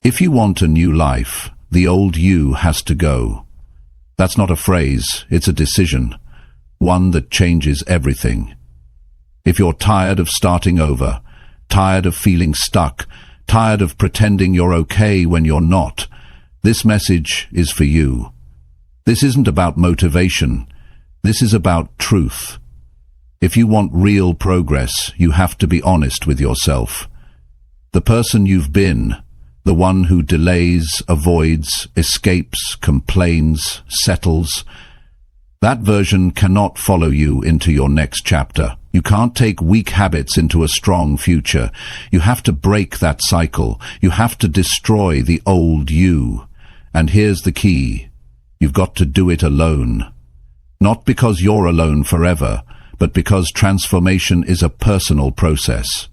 If you want a new life, the old you has to go. That's not a phrase, it's a decision, one that changes everything. If you're tired of starting over, tired of feeling stuck, tired of pretending you're okay when you're not, this message is for you. This isn't about motivation. This is about truth. If you want real progress, you have to be honest with yourself. The person you've been, the one who delays, avoids, escapes, complains, settles, that version cannot follow you into your next chapter. You can't take weak habits into a strong future. You have to break that cycle. You have to destroy the old you. And here's the key. You've got to do it alone. Not because you're alone forever, but because transformation is a personal process.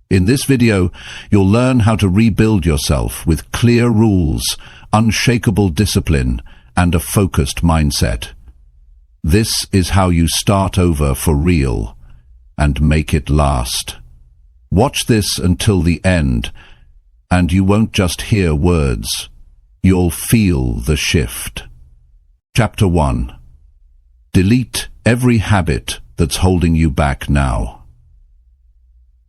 In this video, you'll learn how to rebuild yourself with clear rules, unshakable discipline, and a focused mindset. This is how you start over for real and make it last. Watch this until the end, and you won't just hear words. You'll feel the shift. Chapter 1. Delete every habit that's holding you back now.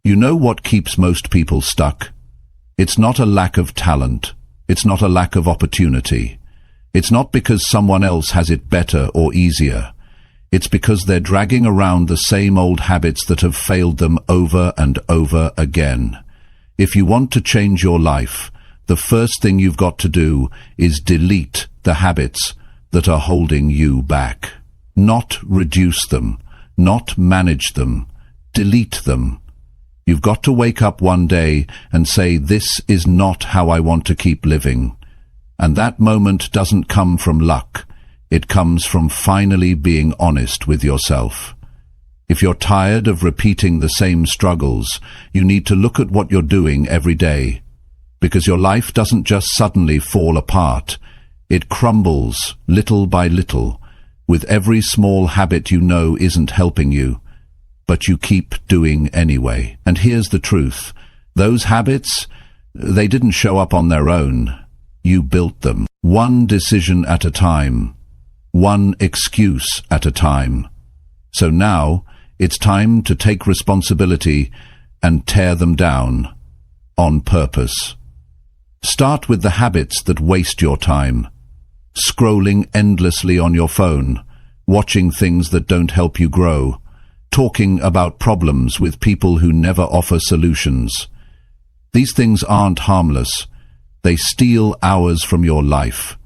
You know what keeps most people stuck? It's not a lack of talent. It's not a lack of opportunity. It's not because someone else has it better or easier. It's because they're dragging around the same old habits that have failed them over and over again. If you want to change your life, the first thing you've got to do is delete the habits that are holding you back. Not reduce them, not manage them, delete them. You've got to wake up one day and say, this is not how I want to keep living. And that moment doesn't come from luck. It comes from finally being honest with yourself. If you're tired of repeating the same struggles, you need to look at what you're doing every day. Because your life doesn't just suddenly fall apart. It crumbles little by little, with every small habit you know isn't helping you. But you keep doing anyway. And here's the truth. Those habits, they didn't show up on their own. You built them. One decision at a time. One excuse at a time. So now, it's time to take responsibility and tear them down. On purpose. Start with the habits that waste your time. Scrolling endlessly on your phone. Watching things that don't help you grow. Talking about problems with people who never offer solutions. These things aren't harmless. They steal hours from your life.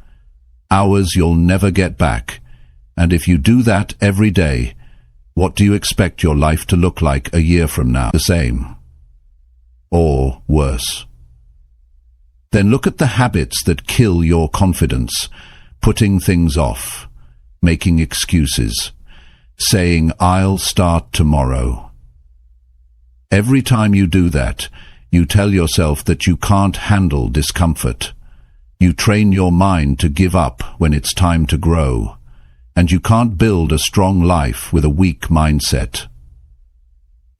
Hours you'll never get back. And if you do that every day, what do you expect your life to look like a year from now? The same. Or worse. Then look at the habits that kill your confidence. Putting things off. Making excuses. Saying, I'll start tomorrow. Every time you do that, you tell yourself that you can't handle discomfort. You train your mind to give up when it's time to grow. And you can't build a strong life with a weak mindset.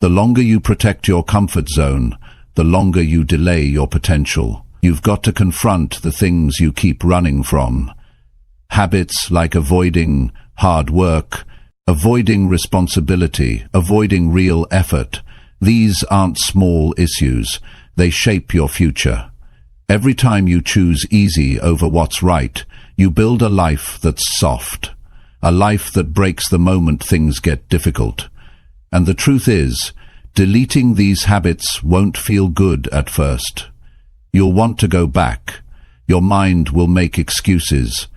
The longer you protect your comfort zone, the longer you delay your potential. You've got to confront the things you keep running from. Habits like avoiding hard work, avoiding responsibility, avoiding real effort. These aren't small issues. They shape your future. Every time you choose easy over what's right, you build a life that's soft. A life that breaks the moment things get difficult. And the truth is, deleting these habits won't feel good at first. You'll want to go back. Your mind will make excuses.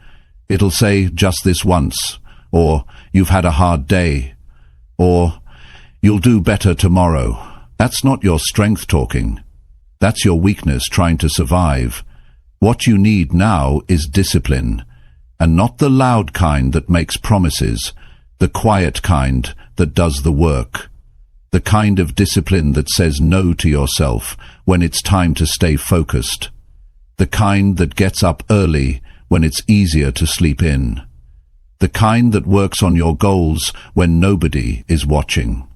It'll say, just this once. Or, you've had a hard day. Or, you'll do better tomorrow. That's not your strength talking. That's your weakness trying to survive. What you need now is discipline. And not the loud kind that makes promises. The quiet kind that does the work. The kind of discipline that says no to yourself when it's time to stay focused. The kind that gets up early when it's easier to sleep in. The kind that works on your goals when nobody is watching.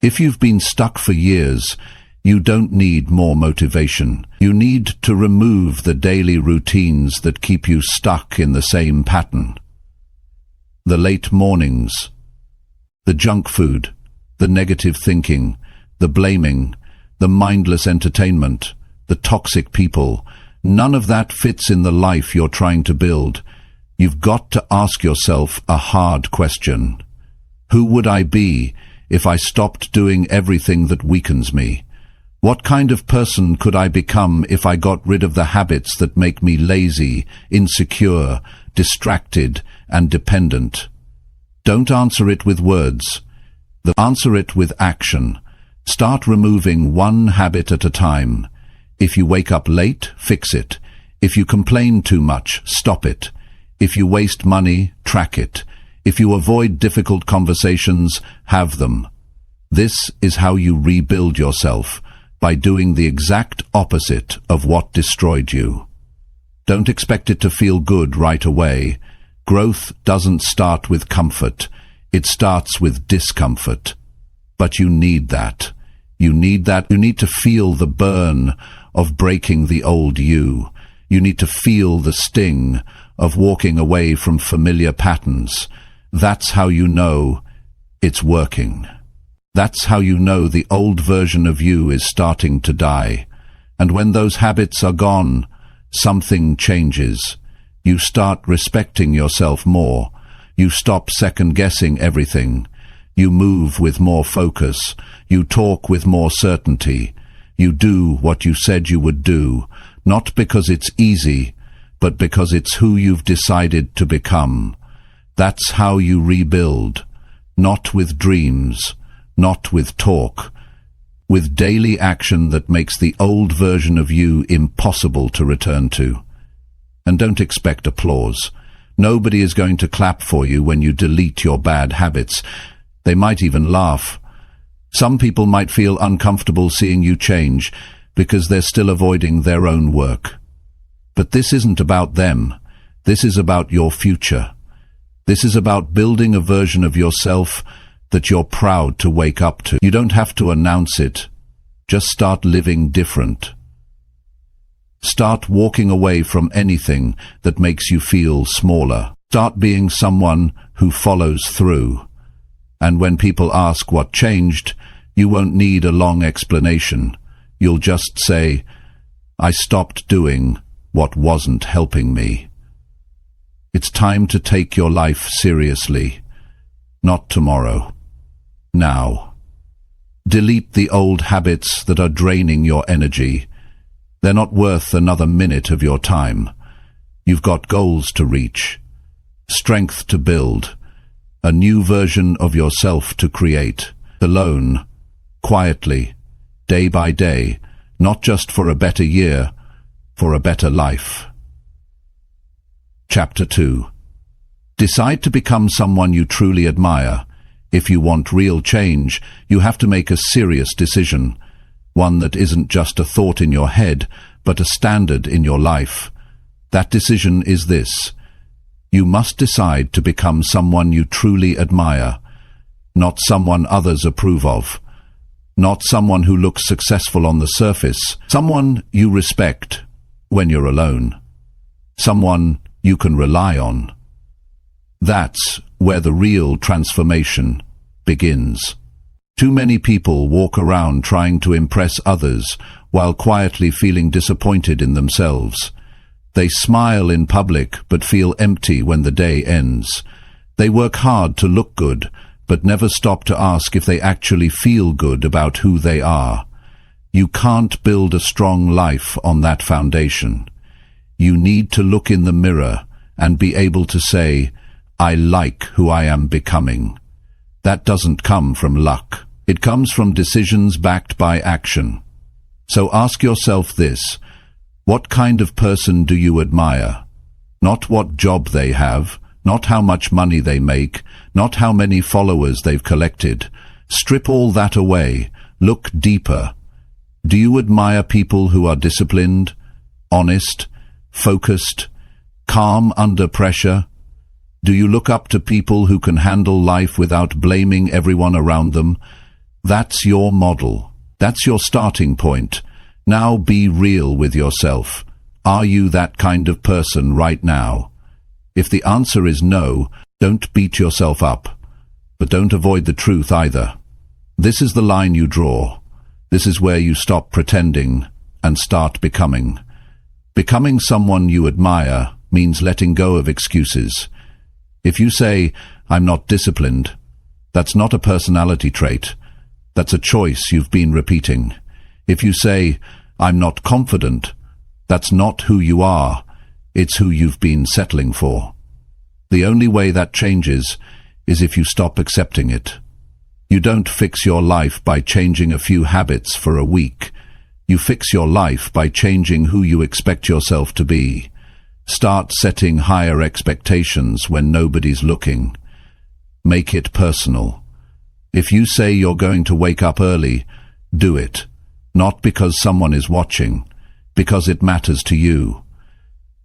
If you've been stuck for years, You don't need more motivation. You need to remove the daily routines that keep you stuck in the same pattern. The late mornings, the junk food, the negative thinking, the blaming, the mindless entertainment, the toxic people, none of that fits in the life you're trying to build. You've got to ask yourself a hard question. Who would I be if I stopped doing everything that weakens me? What kind of person could I become if I got rid of the habits that make me lazy, insecure, distracted, and dependent? Don't answer it with words. Answer it with action. Start removing one habit at a time. If you wake up late, fix it. If you complain too much, stop it. If you waste money, track it. If you avoid difficult conversations, have them. This is how you rebuild yourself, by doing the exact opposite of what destroyed you. Don't expect it to feel good right away. Growth doesn't start with comfort. It starts with discomfort. But you need that. You need that. You need to feel the burn of breaking the old you. You need to feel the sting of walking away from familiar patterns. That's how you know it's working. That's how you know the old version of you is starting to die. And when those habits are gone, something changes. You start respecting yourself more. You stop second-guessing everything. You move with more focus. You talk with more certainty. You do what you said you would do, not because it's easy, but because it's who you've decided to become. That's how you rebuild, not with dreams, not with talk, with daily action that makes the old version of you impossible to return to. And don't expect applause. Nobody is going to clap for you when you delete your bad habits. They might even laugh. Some people might feel uncomfortable seeing you change because they're still avoiding their own work. But this isn't about them. This is about your future. This is about building a version of yourself that you're proud to wake up to. You don't have to announce it. Just start living different. Start walking away from anything that makes you feel smaller. Start being someone who follows through. And when people ask what changed, you won't need a long explanation. You'll just say, I stopped doing what wasn't helping me. It's time to take your life seriously. Not tomorrow. Now. Delete the old habits that are draining your energy. They're not worth another minute of your time. You've got goals to reach, strength to build, a new version of yourself to create, alone, quietly, day by day, not just for a better year, for a better life. Chapter 2. Decide to become someone you truly admire. If you want real change, you have to make a serious decision, one that isn't just a thought in your head, but a standard in your life. That decision is this: you must decide to become someone you truly admire, not someone others approve of, not someone who looks successful on the surface, someone you respect when you're alone, someone you can rely on. That's where the real transformation begins. Too many people walk around trying to impress others while quietly feeling disappointed in themselves. They smile in public but feel empty when the day ends. They work hard to look good but never stop to ask if they actually feel good about who they are. You can't build a strong life on that foundation. You need to look in the mirror and be able to say, I like who I am becoming. That doesn't come from luck. It comes from decisions backed by action. So ask yourself this: what kind of person do you admire? Not what job they have, not how much money they make, not how many followers they've collected. Strip all that away. Look deeper. Do you admire people who are disciplined, honest, focused, calm under pressure? Do you look up to people who can handle life without blaming everyone around them? That's your model. That's your starting point. Now be real with yourself. Are you that kind of person right now? If the answer is no, don't beat yourself up. But don't avoid the truth either. This is the line you draw. This is where you stop pretending and start becoming. Becoming someone you admire means letting go of excuses. If you say, "I'm not disciplined," that's not a personality trait. That's a choice you've been repeating. If you say, "I'm not confident," that's not who you are. It's who you've been settling for. The only way that changes is if you stop accepting it. You don't fix your life by changing a few habits for a week. You fix your life by changing who you expect yourself to be. Start setting higher expectations when nobody's looking. Make it personal. If you say you're going to wake up early, do it. Not because someone is watching, because it matters to you.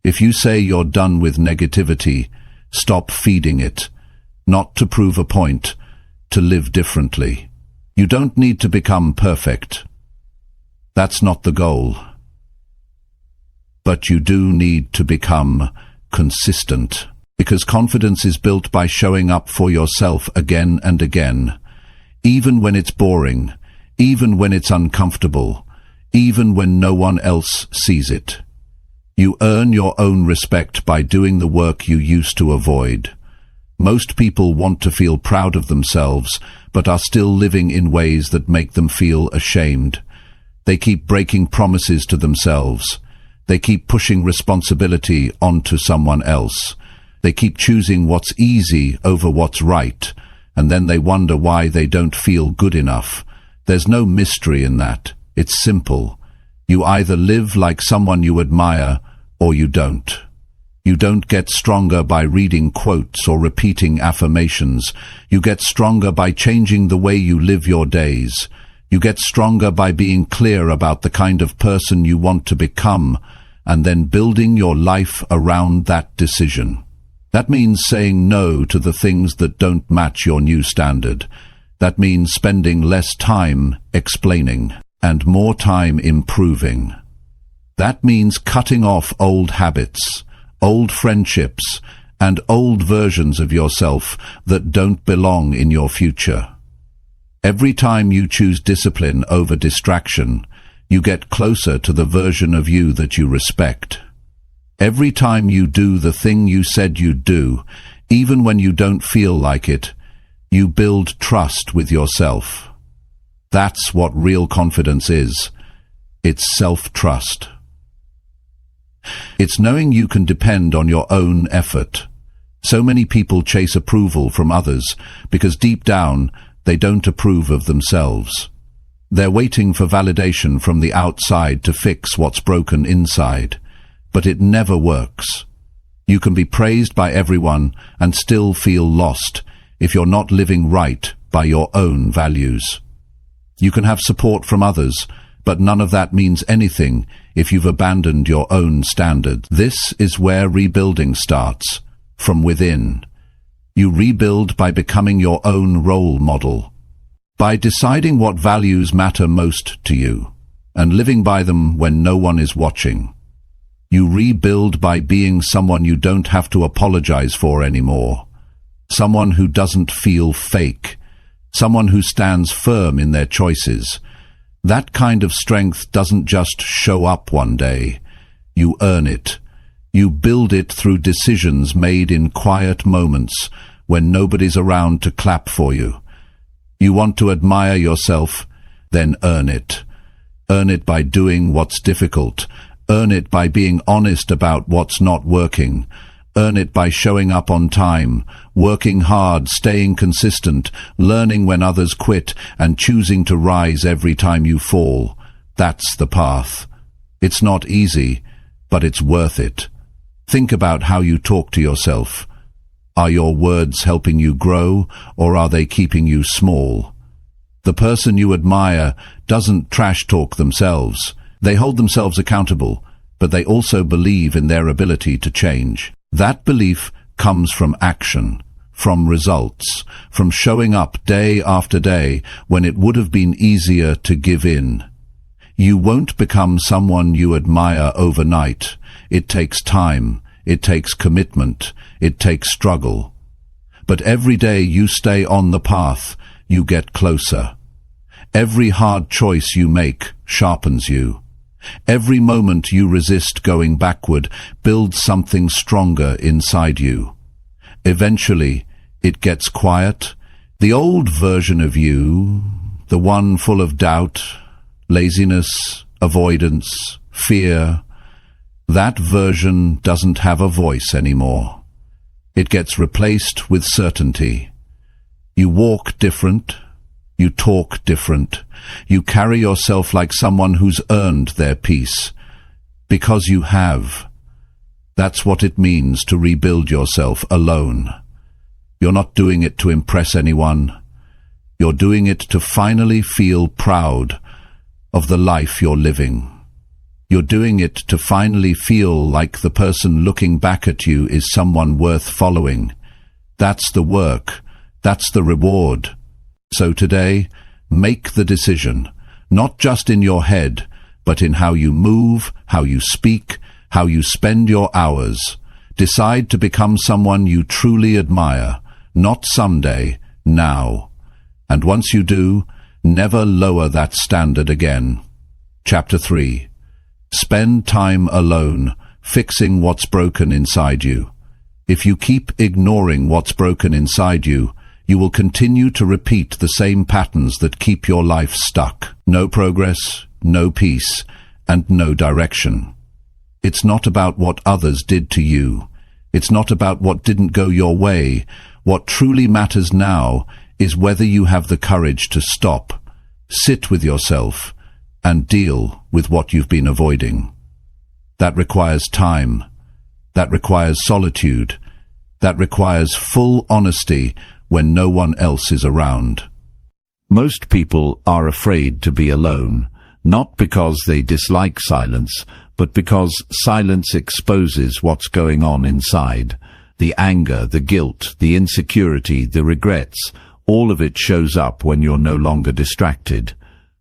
If you say you're done with negativity, stop feeding it. Not to prove a point, to live differently. You don't need to become perfect. That's not the goal. But you do need to become consistent, because confidence is built by showing up for yourself again and again, even when it's boring, even when it's uncomfortable, even when no one else sees it. You earn your own respect by doing the work you used to avoid. Most people want to feel proud of themselves, but are still living in ways that make them feel ashamed. They keep breaking promises to themselves. They keep pushing responsibility onto someone else. They keep choosing what's easy over what's right, and then they wonder why they don't feel good enough. There's no mystery in that. It's simple. You either live like someone you admire, or you don't. You don't get stronger by reading quotes or repeating affirmations. You get stronger by changing the way you live your days. You get stronger by being clear about the kind of person you want to become, and then building your life around that decision. That means saying no to the things that don't match your new standard. That means spending less time explaining and more time improving. That means cutting off old habits, old friendships, and old versions of yourself that don't belong in your future. Every time you choose discipline over distraction, you get closer to the version of you that you respect. Every time you do the thing you said you'd do, even when you don't feel like it, you build trust with yourself. That's what real confidence is. It's self-trust. It's knowing you can depend on your own effort. So many people chase approval from others because deep down they don't approve of themselves. They're waiting for validation from the outside to fix what's broken inside. But it never works. You can be praised by everyone and still feel lost if you're not living right by your own values. You can have support from others, but none of that means anything if you've abandoned your own standards. This is where rebuilding starts, from within. You rebuild by becoming your own role model, by deciding what values matter most to you, and living by them when no one is watching. You rebuild by being someone you don't have to apologize for anymore, someone who doesn't feel fake, someone who stands firm in their choices. That kind of strength doesn't just show up one day. You earn it. You build it through decisions made in quiet moments when nobody's around to clap for you. You want to admire yourself, then earn it. Earn it by doing what's difficult. Earn it by being honest about what's not working. Earn it by showing up on time, working hard, staying consistent, learning when others quit, and choosing to rise every time you fall. That's the path. It's not easy, but it's worth it. Think about how you talk to yourself. Are your words helping you grow, or are they keeping you small? The person you admire doesn't trash talk themselves. They hold themselves accountable, but they also believe in their ability to change. That belief comes from action, from results, from showing up day after day when it would have been easier to give in. You won't become someone you admire overnight. It takes time, it takes commitment, it takes struggle. But every day you stay on the path, you get closer. Every hard choice you make sharpens you. Every moment you resist going backward builds something stronger inside you. Eventually, it gets quiet. The old version of you, the one full of doubt, laziness, avoidance, fear, that version doesn't have a voice anymore. It gets replaced with certainty. You walk different. You talk different. You carry yourself like someone who's earned their peace. Because you have. That's what it means to rebuild yourself alone. You're not doing it to impress anyone. You're doing it to finally feel proud of the life you're living. You're doing it to finally feel like the person looking back at you is someone worth following. That's the work. That's the reward. So today, make the decision, not just in your head, but in how you move, how you speak, how you spend your hours. Decide to become someone you truly admire, not someday, now. And once you do, never lower that standard again. Chapter 3. Spend time alone, fixing what's broken inside you. If you keep ignoring what's broken inside you, you will continue to repeat the same patterns that keep your life stuck. No progress, no peace, and no direction. It's not about what others did to you. It's not about what didn't go your way. What truly matters now is whether you have the courage to stop, sit with yourself, and deal with what you've been avoiding. That requires time. That requires solitude. That requires full honesty when no one else is around. Most people are afraid to be alone, not because they dislike silence, but because silence exposes what's going on inside. The anger, the guilt, the insecurity, the regrets, all of it shows up when you're no longer distracted.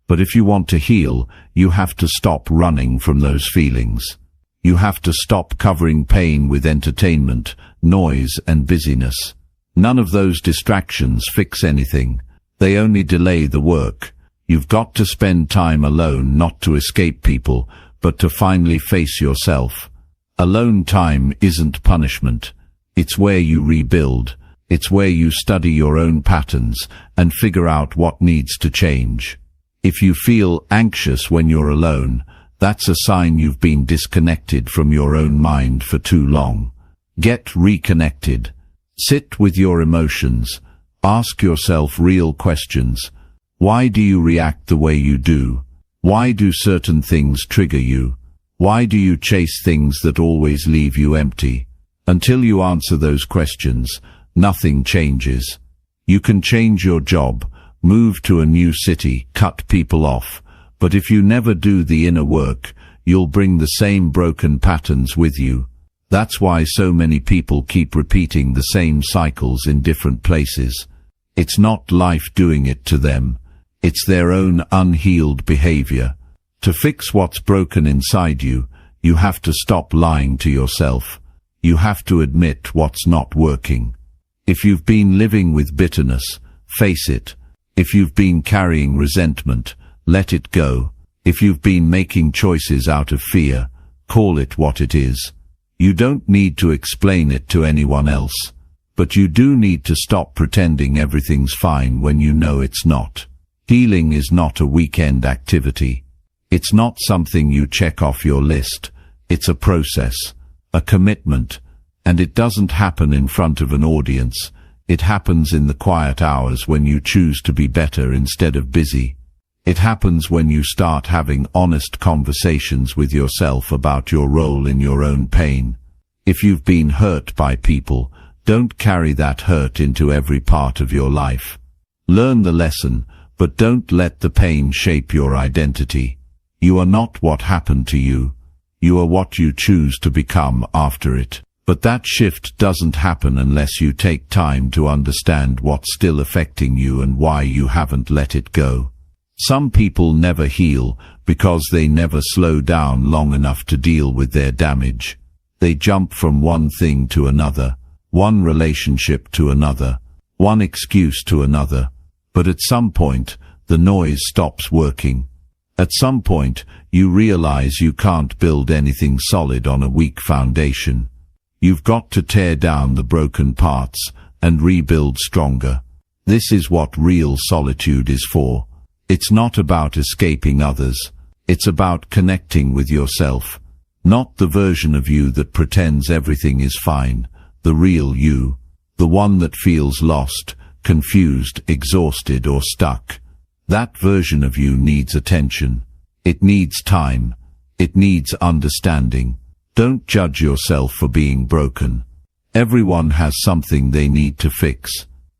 But if you want to heal, you have to stop running from those feelings. You have to stop covering pain with entertainment, noise, and busyness. None of those distractions fix anything. They only delay the work. You've got to spend time alone, not to escape people, but to finally face yourself. Alone time isn't punishment. It's where you rebuild. It's where you study your own patterns and figure out what needs to change. If you feel anxious when you're alone, that's a sign you've been disconnected from your own mind for too long. Get reconnected. Sit with your emotions. Ask yourself real questions. Why do you react the way you do? Why do certain things trigger you? Why do you chase things that always leave you empty? Until you answer those questions, nothing changes. You can change your job, move to a new city, cut people off, but if you never do the inner work, you'll bring the same broken patterns with you. That's why so many people keep repeating the same cycles in different places. It's not life doing it to them. It's their own unhealed behavior. To fix what's broken inside you, you have to stop lying to yourself. You have to admit what's not working. If you've been living with bitterness, face it. If you've been carrying resentment, let it go. If you've been making choices out of fear, call it what it is. You don't need to explain it to anyone else, but you do need to stop pretending everything's fine when you know it's not. Healing is not a weekend activity. It's not something you check off your list. It's a process, a commitment, and it doesn't happen in front of an audience. It happens in the quiet hours when you choose to be better instead of busy. It happens when you start having honest conversations with yourself about your role in your own pain. If you've been hurt by people, don't carry that hurt into every part of your life. Learn the lesson, but don't let the pain shape your identity. You are not what happened to you. You are what you choose to become after it. But that shift doesn't happen unless you take time to understand what's still affecting you and why you haven't let it go. Some people never heal because they never slow down long enough to deal with their damage. They jump from one thing to another, one relationship to another, one excuse to another. But at some point, the noise stops working. At some point, you realize you can't build anything solid on a weak foundation. You've got to tear down the broken parts and rebuild stronger. This is what real solitude is for. It's not about escaping others. It's about connecting with yourself. Not the version of you that pretends everything is fine. The real you. The one that feels lost, confused, exhausted, or stuck. That version of you needs attention. It needs time. It needs understanding. Don't judge yourself for being broken. Everyone has something they need to fix.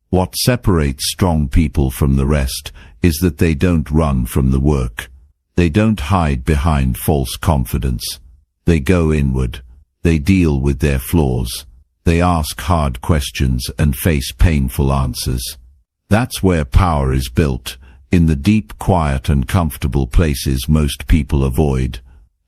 What separates strong people from the rest is that they don't run from the work. They don't hide behind false confidence. They go inward. They deal with their flaws. They ask hard questions and face painful answers. That's where power is built, in the deep, quiet and comfortable places most people avoid.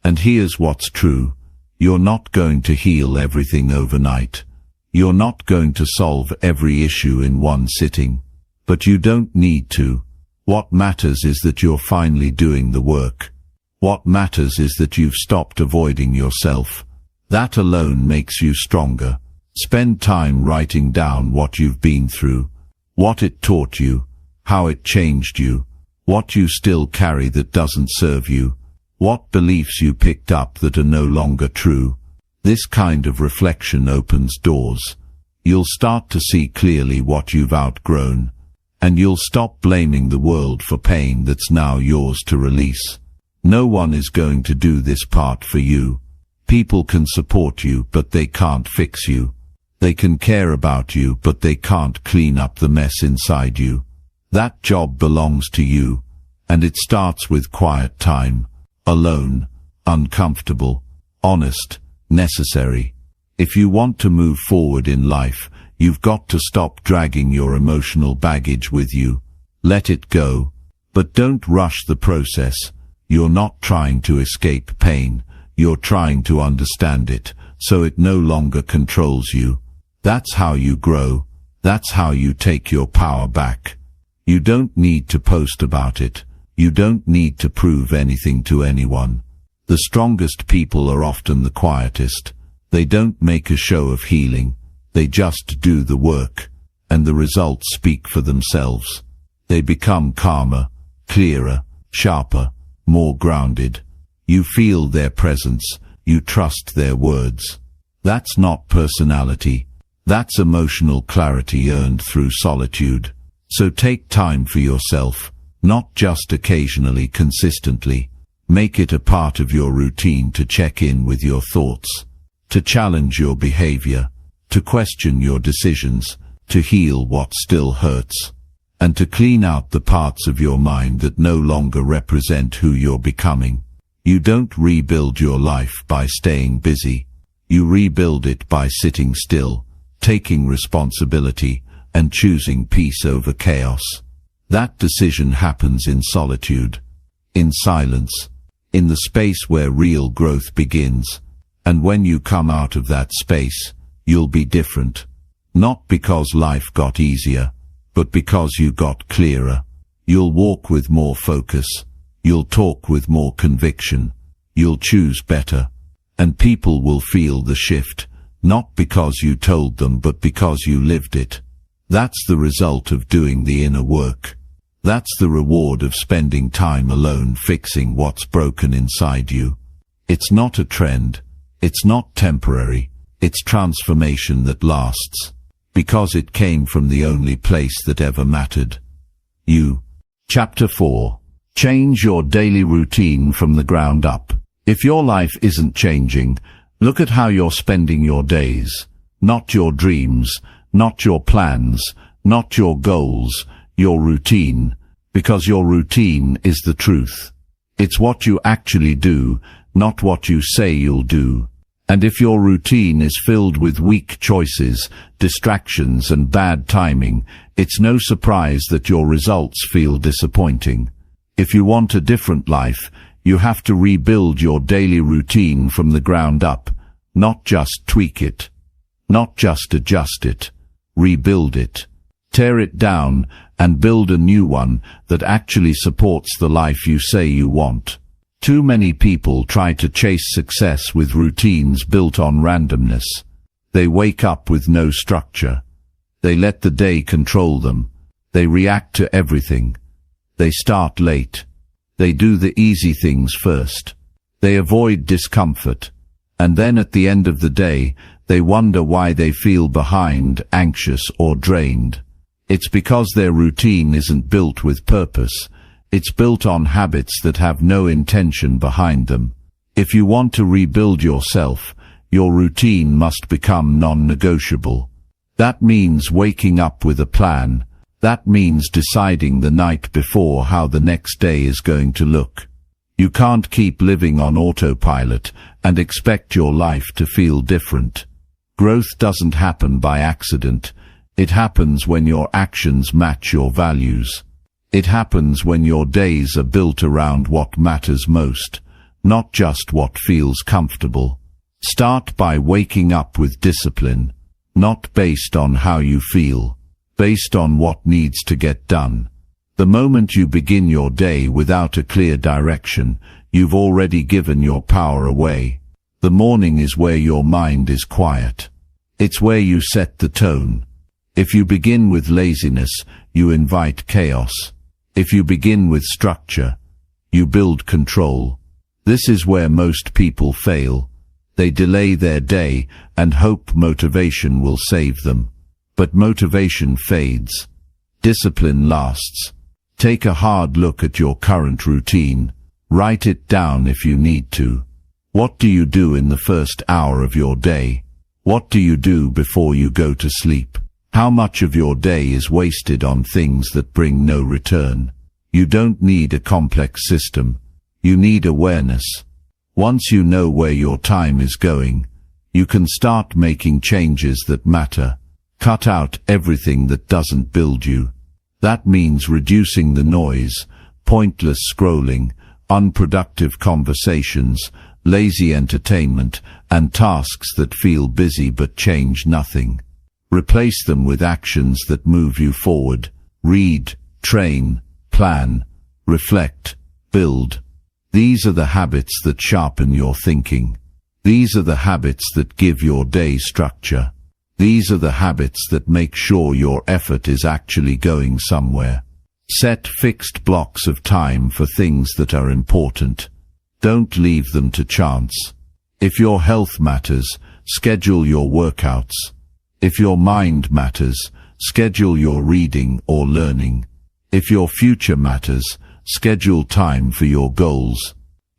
And here's what's true. You're not going to heal everything overnight. You're not going to solve every issue in one sitting. But you don't need to. What matters is that you're finally doing the work. What matters is that you've stopped avoiding yourself. That alone makes you stronger. Spend time writing down what you've been through, what it taught you, how it changed you, what you still carry that doesn't serve you, what beliefs you picked up that are no longer true. This kind of reflection opens doors. You'll start to see clearly what you've outgrown, and you'll stop blaming the world for pain that's now yours to release. No one is going to do this part for you. People can support you, but they can't fix you. They can care about you, but they can't clean up the mess inside you. That job belongs to you, and it starts with quiet time, alone, uncomfortable, honest, necessary. If you want to move forward in life, you've got to stop dragging your emotional baggage with you. Let it go. But don't rush the process. You're not trying to escape pain. You're trying to understand it, so it no longer controls you. That's how you grow. That's how you take your power back. You don't need to post about it. You don't need to prove anything to anyone. The strongest people are often the quietest. They don't make a show of healing. They just do the work, and the results speak for themselves. They become calmer, clearer, sharper, more grounded. You feel their presence. You trust their words. That's not personality. That's emotional clarity earned through solitude. So take time for yourself, not just occasionally, consistently. Make it a part of your routine to check in with your thoughts, to challenge your behavior, to question your decisions, to heal what still hurts, and to clean out the parts of your mind that no longer represent who you're becoming. You don't rebuild your life by staying busy. You rebuild it by sitting still, taking responsibility, and choosing peace over chaos. That decision happens in solitude, in silence, in the space where real growth begins. And when you come out of that space, you'll be different. Not because life got easier, but because you got clearer. You'll walk with more focus. You'll talk with more conviction. You'll choose better. And people will feel the shift, not because you told them, but because you lived it. That's the result of doing the inner work. That's the reward of spending time alone fixing what's broken inside you. It's not a trend. It's not temporary. It's transformation that lasts, because it came from the only place that ever mattered. You. Chapter 4. Change your daily routine from the ground up. If your life isn't changing, look at how you're spending your days. Not your dreams, not your plans, not your goals, your routine, because your routine is the truth. It's what you actually do, not what you say you'll do. And if your routine is filled with weak choices, distractions and bad timing, it's no surprise that your results feel disappointing. If you want a different life, you have to rebuild your daily routine from the ground up, not just tweak it, not just adjust it, rebuild it. Tear it down and build a new one that actually supports the life you say you want. Too many people try to chase success with routines built on randomness. They wake up with no structure. They let the day control them. They react to everything. They start late. They do the easy things first. They avoid discomfort. And then at the end of the day, they wonder why they feel behind, anxious, or drained. It's because their routine isn't built with purpose. It's built on habits that have no intention behind them. If you want to rebuild yourself, your routine must become non-negotiable. That means waking up with a plan. That means deciding the night before how the next day is going to look. You can't keep living on autopilot and expect your life to feel different. Growth doesn't happen by accident. It happens when your actions match your values. It happens when your days are built around what matters most, not just what feels comfortable. Start by waking up with discipline, not based on how you feel, based on what needs to get done. The moment you begin your day without a clear direction, you've already given your power away. The morning is where your mind is quiet. It's where you set the tone. If you begin with laziness, you invite chaos. If you begin with structure, you build control. This is where most people fail. They delay their day and hope motivation will save them. But motivation fades. Discipline lasts. Take a hard look at your current routine. Write it down if you need to. What do you do in the first hour of your day? What do you do before you go to sleep? How much of your day is wasted on things that bring no return? You don't need a complex system. You need awareness. Once you know where your time is going, you can start making changes that matter. Cut out everything that doesn't build you. That means reducing the noise, pointless scrolling, unproductive conversations, lazy entertainment, and tasks that feel busy but change nothing. Replace them with actions that move you forward. Read, train, plan, reflect, build. These are the habits that sharpen your thinking. These are the habits that give your day structure. These are the habits that make sure your effort is actually going somewhere. Set fixed blocks of time for things that are important. Don't leave them to chance. If your health matters, schedule your workouts. If your mind matters, schedule your reading or learning. If your future matters, schedule time for your goals.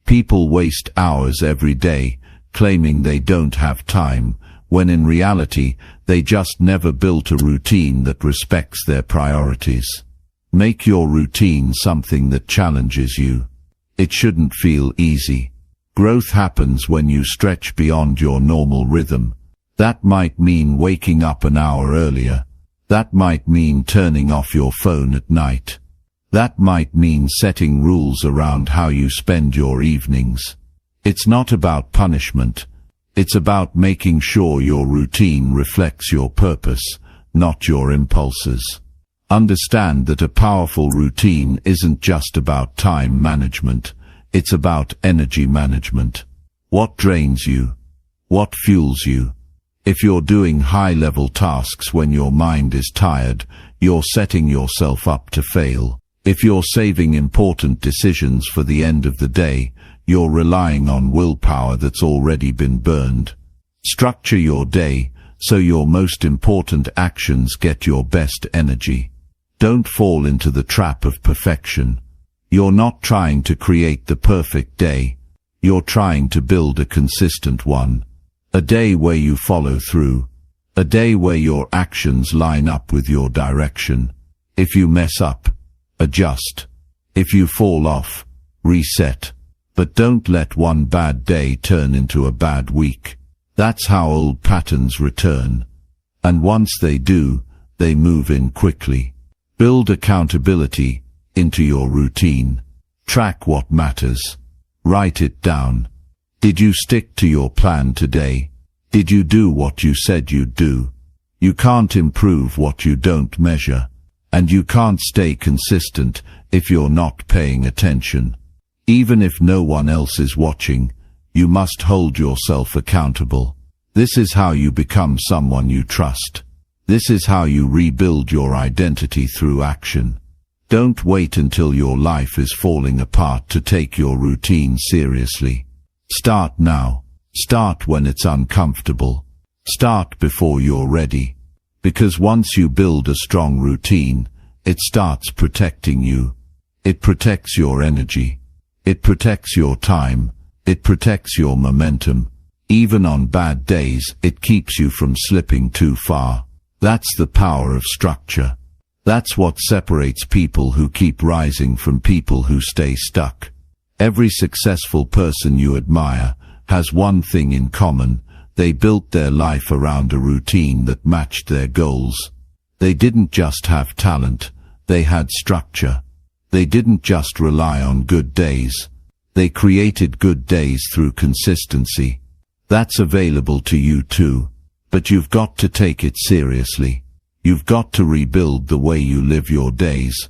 People waste hours every day, claiming they don't have time, when in reality, they just never built a routine that respects their priorities. Make your routine something that challenges you. It shouldn't feel easy. Growth happens when you stretch beyond your normal rhythm. That might mean waking up an hour earlier. That might mean turning off your phone at night. That might mean setting rules around how you spend your evenings. It's not about punishment. It's about making sure your routine reflects your purpose, not your impulses. Understand that a powerful routine isn't just about time management. It's about energy management. What drains you? What fuels you? If you're doing high-level tasks when your mind is tired, you're setting yourself up to fail. If you're saving important decisions for the end of the day, you're relying on willpower that's already been burned. Structure your day so your most important actions get your best energy. Don't fall into the trap of perfection. You're not trying to create the perfect day. You're trying to build a consistent one. A day where you follow through. A day where your actions line up with your direction. If you mess up, adjust. If you fall off, reset. But don't let one bad day turn into a bad week. That's how old patterns return. And once they do, they move in quickly. Build accountability into your routine. Track what matters. Write it down. Did you stick to your plan today? Did you do what you said you'd do? You can't improve what you don't measure. And you can't stay consistent if you're not paying attention. Even if no one else is watching, you must hold yourself accountable. This is how you become someone you trust. This is how you rebuild your identity through action. Don't wait until your life is falling apart to take your routine seriously. Start now. Start when it's uncomfortable. Start before you're ready. Because once you build a strong routine, it starts protecting you. It protects your energy. It protects your time. It protects your momentum. Even on bad days, it keeps you from slipping too far. That's the power of structure. That's what separates people who keep rising from people who stay stuck. Every successful person you admire has one thing in common. They built their life around a routine that matched their goals. They didn't just have talent, they had structure. They didn't just rely on good days. They created good days through consistency. That's available to you too. But you've got to take it seriously. You've got to rebuild the way you live your days.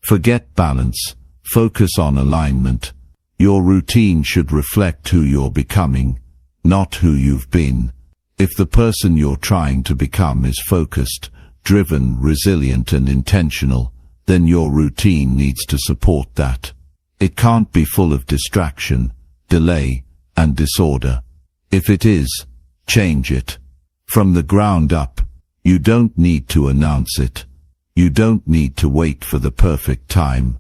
Forget balance. Focus on alignment. Your routine should reflect who you're becoming, not who you've been. If the person you're trying to become is focused, driven, resilient and intentional, then your routine needs to support that. It can't be full of distraction, delay, and disorder. If it is, change it. From the ground up. You don't need to announce it. You don't need to wait for the perfect time.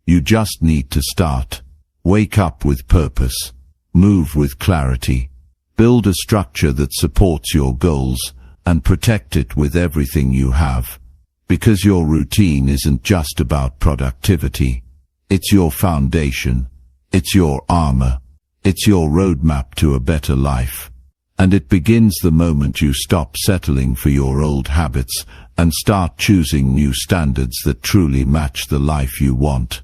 You just need to start. Wake up with purpose. Move with clarity. Build a structure that supports your goals, and protect it with everything you have. Because your routine isn't just about productivity. It's your foundation. It's your armor. It's your roadmap to a better life. And it begins the moment you stop settling for your old habits and start choosing new standards that truly match the life you want.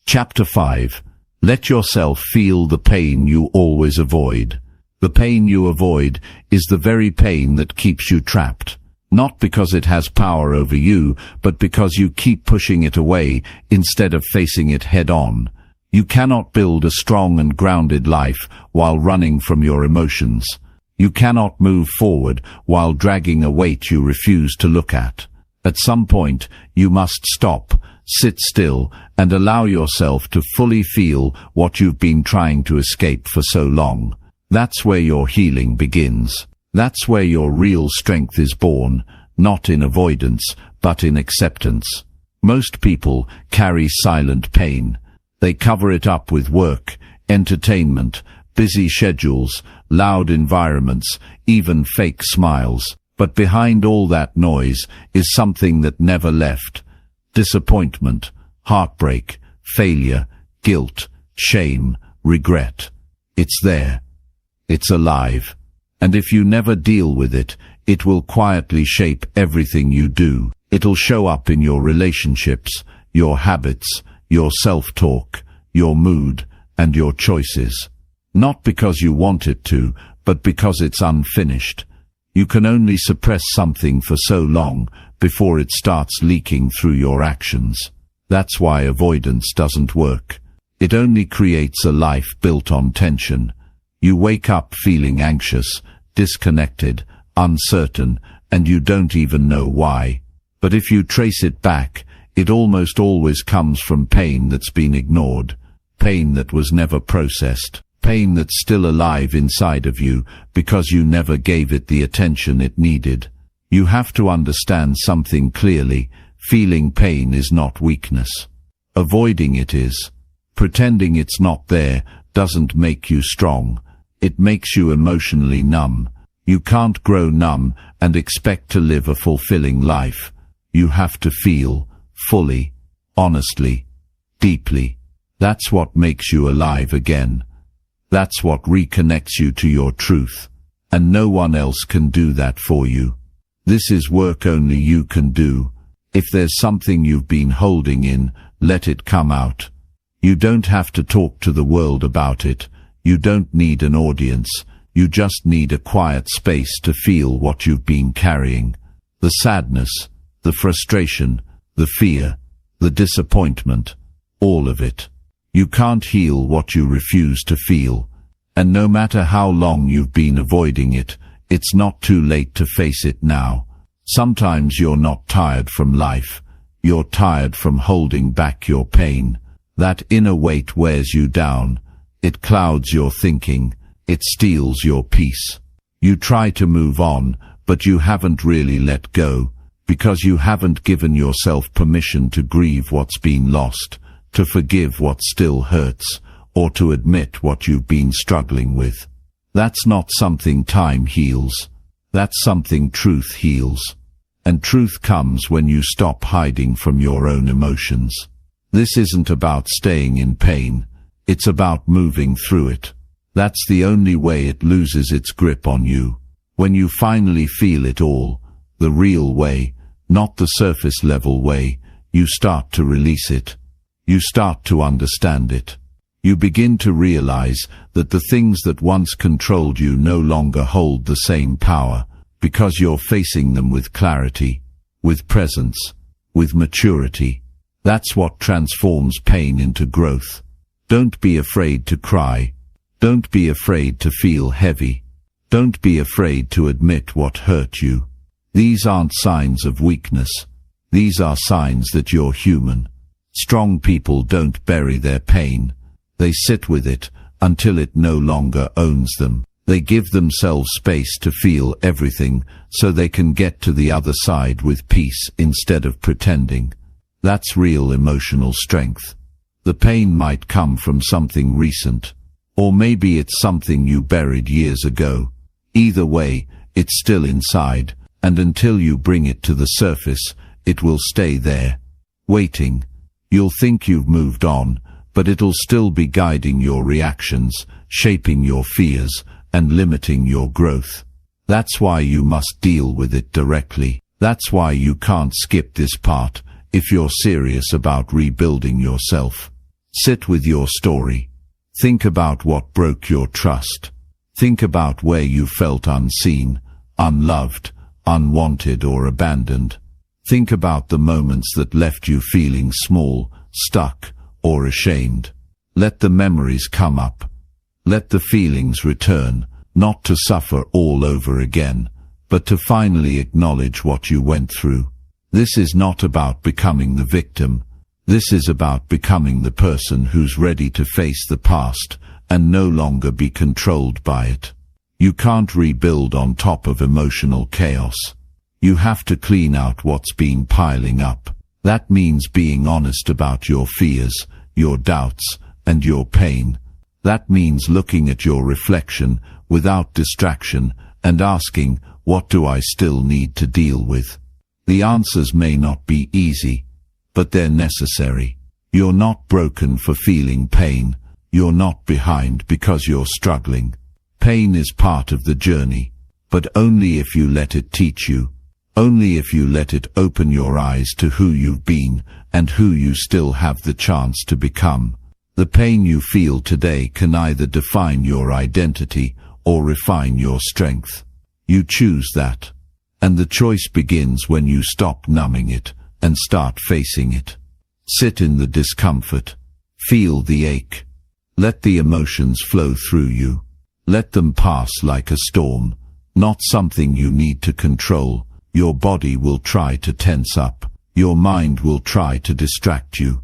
Chapter 5. Let yourself feel the pain you always avoid. The pain you avoid is the very pain that keeps you trapped. Not because it has power over you, but because you keep pushing it away instead of facing it head-on. You cannot build a strong and grounded life while running from your emotions. You cannot move forward while dragging a weight you refuse to look at. At some point, you must stop, sit still, and allow yourself to fully feel what you've been trying to escape for so long. That's where your healing begins. That's where your real strength is born, not in avoidance, but in acceptance. Most people carry silent pain. They cover it up with work, entertainment, busy schedules, loud environments, even fake smiles. But behind all that noise is something that never left. Disappointment, heartbreak, failure, guilt, shame, regret. It's there. It's alive. And if you never deal with it, it will quietly shape everything you do. It'll show up in your relationships, your habits, your self-talk, your mood, and your choices. Not because you want it to, but because it's unfinished. You can only suppress something for so long before it starts leaking through your actions. That's why avoidance doesn't work. It only creates a life built on tension. You wake up feeling anxious, disconnected, uncertain, and you don't even know why. But if you trace it back, it almost always comes from pain that's been ignored, pain that was never processed, pain that's still alive inside of you because you never gave it the attention it needed. You have to understand something clearly. Feeling pain is not weakness. Avoiding it is. Pretending it's not there doesn't make you strong. It makes you emotionally numb. You can't grow numb and expect to live a fulfilling life. You have to feel, fully, honestly, deeply. That's what makes you alive again. That's what reconnects you to your truth. and no one else can do that for you. This is work only you can do. If there's something you've been holding in, let it come out. You don't have to talk to the world about it. You don't need an audience. You just need a quiet space to feel what you've been carrying. The sadness, the frustration, the fear, the disappointment, all of it. You can't heal what you refuse to feel. And no matter how long you've been avoiding it, it's not too late to face it now. Sometimes you're not tired from life. You're tired from holding back your pain. That inner weight wears you down. It clouds your thinking. It steals your peace. You try to move on, but you haven't really let go, because you haven't given yourself permission to grieve what's been lost, to forgive what still hurts, or to admit what you've been struggling with. That's not something time heals. That's something truth heals. And truth comes when you stop hiding from your own emotions. This isn't about staying in pain. It's about moving through it. That's the only way it loses its grip on you. When you finally feel it all, the real way, not the surface level way, you start to release it. You start to understand it. You begin to realize that the things that once controlled you no longer hold the same power, because you're facing them with clarity, with presence, with maturity. That's what transforms pain into growth. Don't be afraid to cry. Don't be afraid to feel heavy. Don't be afraid to admit what hurt you. These aren't signs of weakness. These are signs that you're human. Strong people don't bury their pain. They sit with it until it no longer owns them. They give themselves space to feel everything so they can get to the other side with peace instead of pretending. That's real emotional strength. The pain might come from something recent, or maybe it's something you buried years ago. Either way, it's still inside, and until you bring it to the surface, it will stay there, waiting. You'll think you've moved on, but it'll still be guiding your reactions, shaping your fears, and limiting your growth. That's why you must deal with it directly. That's why you can't skip this part if you're serious about rebuilding yourself. Sit with your story. Think about what broke your trust. Think about where you felt unseen, unloved, unwanted, or abandoned. Think about the moments that left you feeling small, stuck, or ashamed. Let the memories come up. Let the feelings return, not to suffer all over again, but to finally acknowledge what you went through. This is not about becoming the victim. This is about becoming the person who's ready to face the past and no longer be controlled by it. You can't rebuild on top of emotional chaos. You have to clean out what's been piling up. That means being honest about your fears, your doubts, and your pain. That means looking at your reflection without distraction and asking, what do I still need to deal with? The answers may not be easy, but they're necessary. You're not broken for feeling pain. You're not behind because you're struggling. Pain is part of the journey, but only if you let it teach you. Only if you let it open your eyes to who you've been and who you still have the chance to become. The pain you feel today can either define your identity or refine your strength. You choose that. And the choice begins when you stop numbing it and start facing it. Sit in the discomfort. Feel the ache. Let the emotions flow through you. Let them pass like a storm, not something you need to control. Your body will try to tense up. Your mind will try to distract you.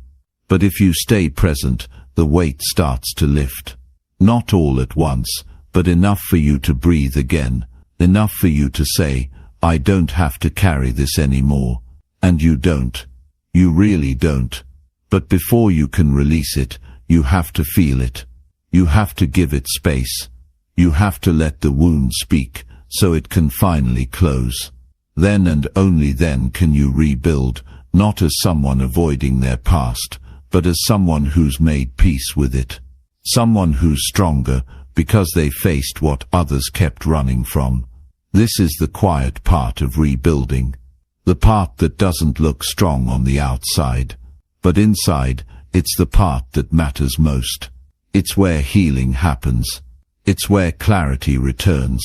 But if you stay present, the weight starts to lift. Not all at once, but enough for you to breathe again. Enough for you to say, I don't have to carry this anymore. And you don't. You really don't. But before you can release it, you have to feel it. You have to give it space. You have to let the wound speak, so it can finally close. Then and only then can you rebuild, not as someone avoiding their past, but as someone who's made peace with it. Someone who's stronger, because they faced what others kept running from. This is the quiet part of rebuilding. The part that doesn't look strong on the outside. But inside, it's the part that matters most. It's where healing happens. It's where clarity returns.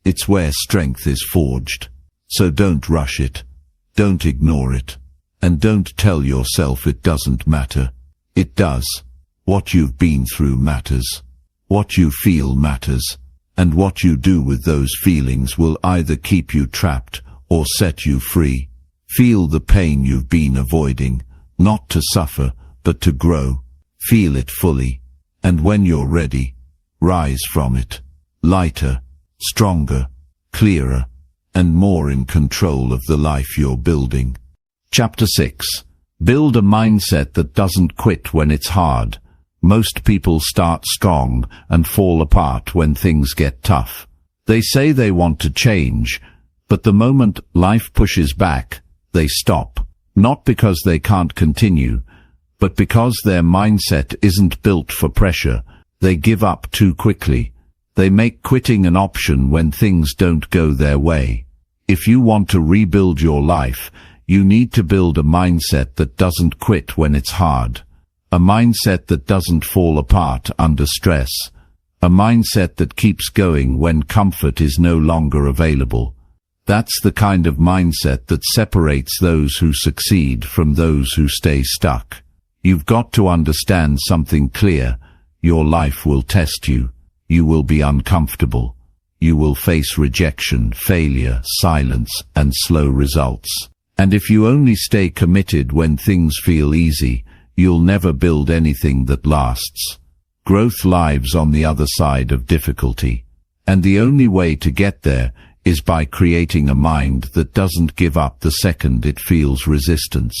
It's where strength is forged. So don't rush it. Don't ignore it. And don't tell yourself it doesn't matter. It does. What you've been through matters. What you feel matters. And what you do with those feelings will either keep you trapped or set you free. Feel the pain you've been avoiding, not to suffer, but to grow. Feel it fully. And when you're ready, rise from it. Lighter, stronger, clearer, and more in control of the life you're building. Chapter 6. Build a mindset that doesn't quit when it's hard. Most people start strong and fall apart when things get tough. They say they want to change, but the moment life pushes back, they stop. Not because they can't continue, but because their mindset isn't built for pressure. They give up too quickly. They make quitting an option when things don't go their way. If you want to rebuild your life, you need to build a mindset that doesn't quit when it's hard. A mindset that doesn't fall apart under stress. A mindset that keeps going when comfort is no longer available. That's the kind of mindset that separates those who succeed from those who stay stuck. You've got to understand something clear. Your life will test you. You will be uncomfortable. You will face rejection, failure, silence, and slow results. And if you only stay committed when things feel easy, you'll never build anything that lasts. Growth lives on the other side of difficulty. And the only way to get there is by creating a mind that doesn't give up the second it feels resistance.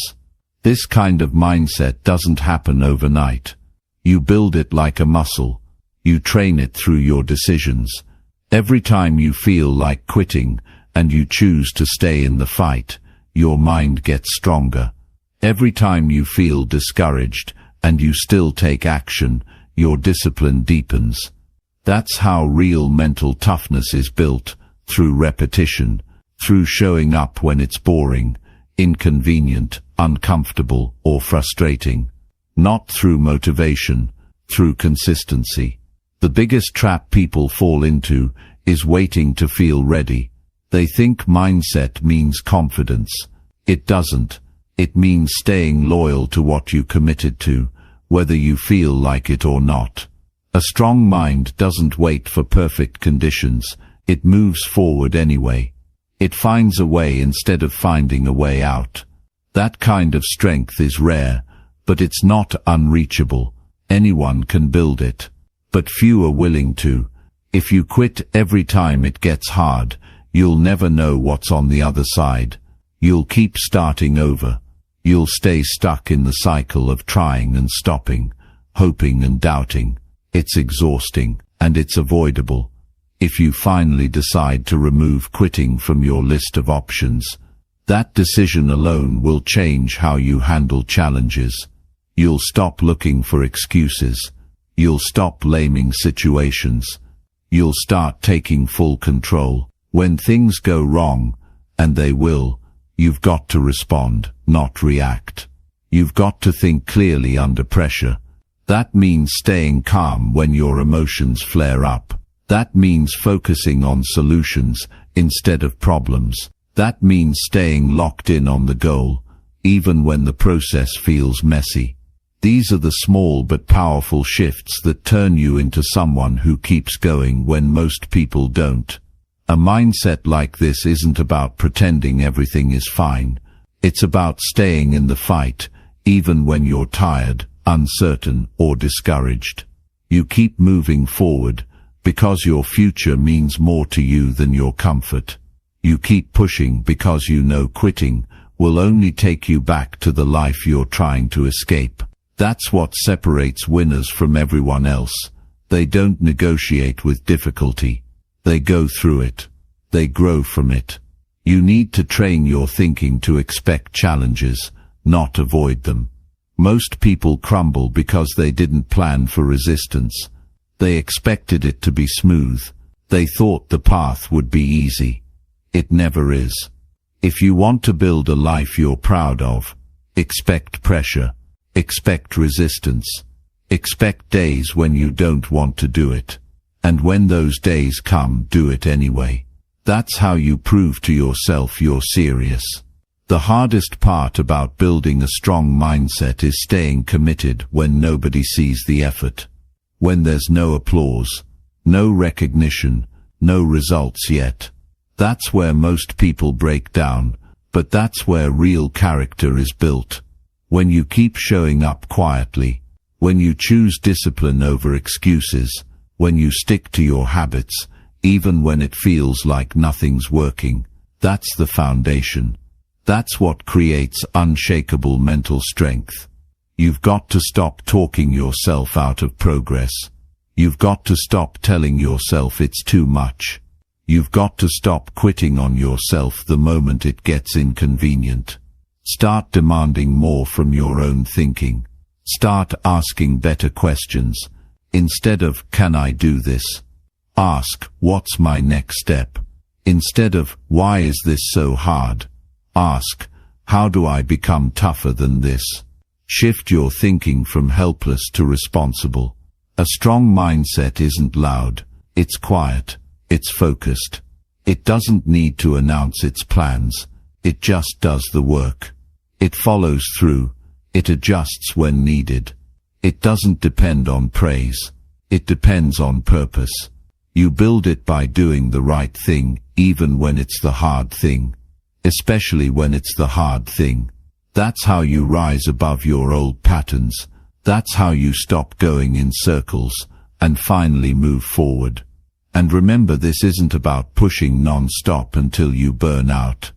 This kind of mindset doesn't happen overnight. You build it like a muscle. You train it through your decisions. Every time you feel like quitting, and you choose to stay in the fight, your mind gets stronger. Every time you feel discouraged, and you still take action, your discipline deepens. That's how real mental toughness is built, through repetition, through showing up when it's boring, inconvenient, uncomfortable, or frustrating. Not through motivation, through consistency. The biggest trap people fall into is waiting to feel ready. They think mindset means confidence. It doesn't. It means staying loyal to what you committed to, whether you feel like it or not. A strong mind doesn't wait for perfect conditions. It moves forward anyway. It finds a way instead of finding a way out. That kind of strength is rare, but it's not unreachable. Anyone can build it. But few are willing to. If you quit every time it gets hard, you'll never know what's on the other side. You'll keep starting over. You'll stay stuck in the cycle of trying and stopping, hoping and doubting. It's exhausting, and it's avoidable. If you finally decide to remove quitting from your list of options, that decision alone will change how you handle challenges. You'll stop looking for excuses. You'll stop blaming situations. You'll start taking full control. When things go wrong, and they will, you've got to respond, not react. You've got to think clearly under pressure. That means staying calm when your emotions flare up. That means focusing on solutions instead of problems. That means staying locked in on the goal, even when the process feels messy. These are the small but powerful shifts that turn you into someone who keeps going when most people don't. A mindset like this isn't about pretending everything is fine. It's about staying in the fight, even when you're tired, uncertain, or discouraged. You keep moving forward, because your future means more to you than your comfort. You keep pushing because you know quitting will only take you back to the life you're trying to escape. That's what separates winners from everyone else. They don't negotiate with difficulty. They go through it. They grow from it. You need to train your thinking to expect challenges, not avoid them. Most people crumble because they didn't plan for resistance. They expected it to be smooth. They thought the path would be easy. It never is. If you want to build a life you're proud of, expect pressure, expect resistance, expect days when you don't want to do it. And when those days come, do it anyway. That's how you prove to yourself you're serious. The hardest part about building a strong mindset is staying committed when nobody sees the effort. When there's no applause, no recognition, no results yet. That's where most people break down, but that's where real character is built. When you keep showing up quietly, when you choose discipline over excuses, when you stick to your habits, even when it feels like nothing's working, that's the foundation. That's what creates unshakable mental strength. You've got to stop talking yourself out of progress. You've got to stop telling yourself it's too much. You've got to stop quitting on yourself the moment it gets inconvenient. Start demanding more from your own thinking. Start asking better questions. Instead of, "Can I do this?" ask, "What's my next step?" Instead of, "Why is this so hard?" ask, "How do I become tougher than this?" Shift your thinking from helpless to responsible. A strong mindset isn't loud, it's quiet, it's focused. It doesn't need to announce its plans, it just does the work. It follows through, it adjusts when needed. It doesn't depend on praise, it depends on purpose. You build it by doing the right thing, even when it's the hard thing. Especially when it's the hard thing. That's how you rise above your old patterns. That's how you stop going in circles, and finally move forward. And remember, this isn't about pushing non-stop until you burn out.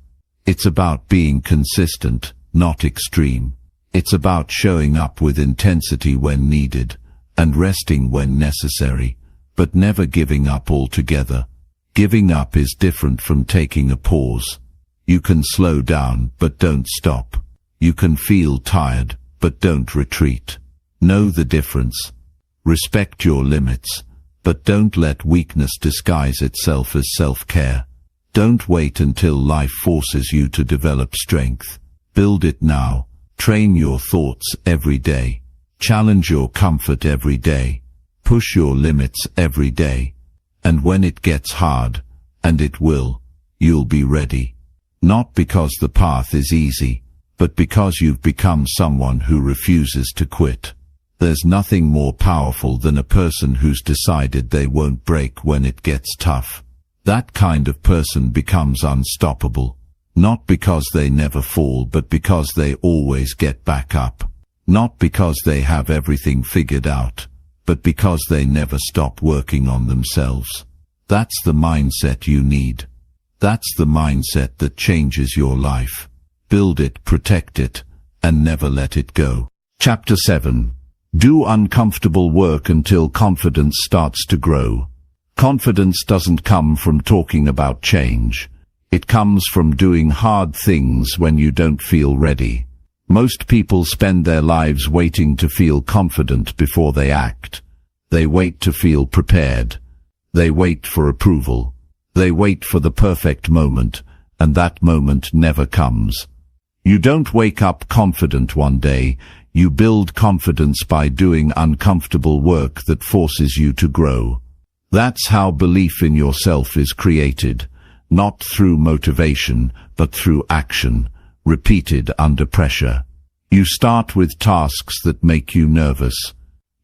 It's about being consistent, not extreme. It's about showing up with intensity when needed, and resting when necessary, but never giving up altogether. Giving up is different from taking a pause. You can slow down, but don't stop. You can feel tired, but don't retreat. Know the difference. Respect your limits, but don't let weakness disguise itself as self-care. Don't wait until life forces you to develop strength. Build it now. Train your thoughts every day. Challenge your comfort every day. Push your limits every day. And when it gets hard, and it will, you'll be ready. Not because the path is easy, but because you've become someone who refuses to quit. There's nothing more powerful than a person who's decided they won't break when it gets tough. That kind of person becomes unstoppable. Not because they never fall, but because they always get back up. Not because they have everything figured out, but because they never stop working on themselves. That's the mindset you need. That's the mindset that changes your life. Build it, protect it, and never let it go. Chapter 7. Do uncomfortable work until confidence starts to grow. Confidence doesn't come from talking about change. It comes from doing hard things when you don't feel ready. Most people spend their lives waiting to feel confident before they act. They wait to feel prepared. They wait for approval. They wait for the perfect moment, and that moment never comes. You don't wake up confident one day. You build confidence by doing uncomfortable work that forces you to grow. That's how belief in yourself is created, not through motivation, but through action, repeated under pressure. You start with tasks that make you nervous.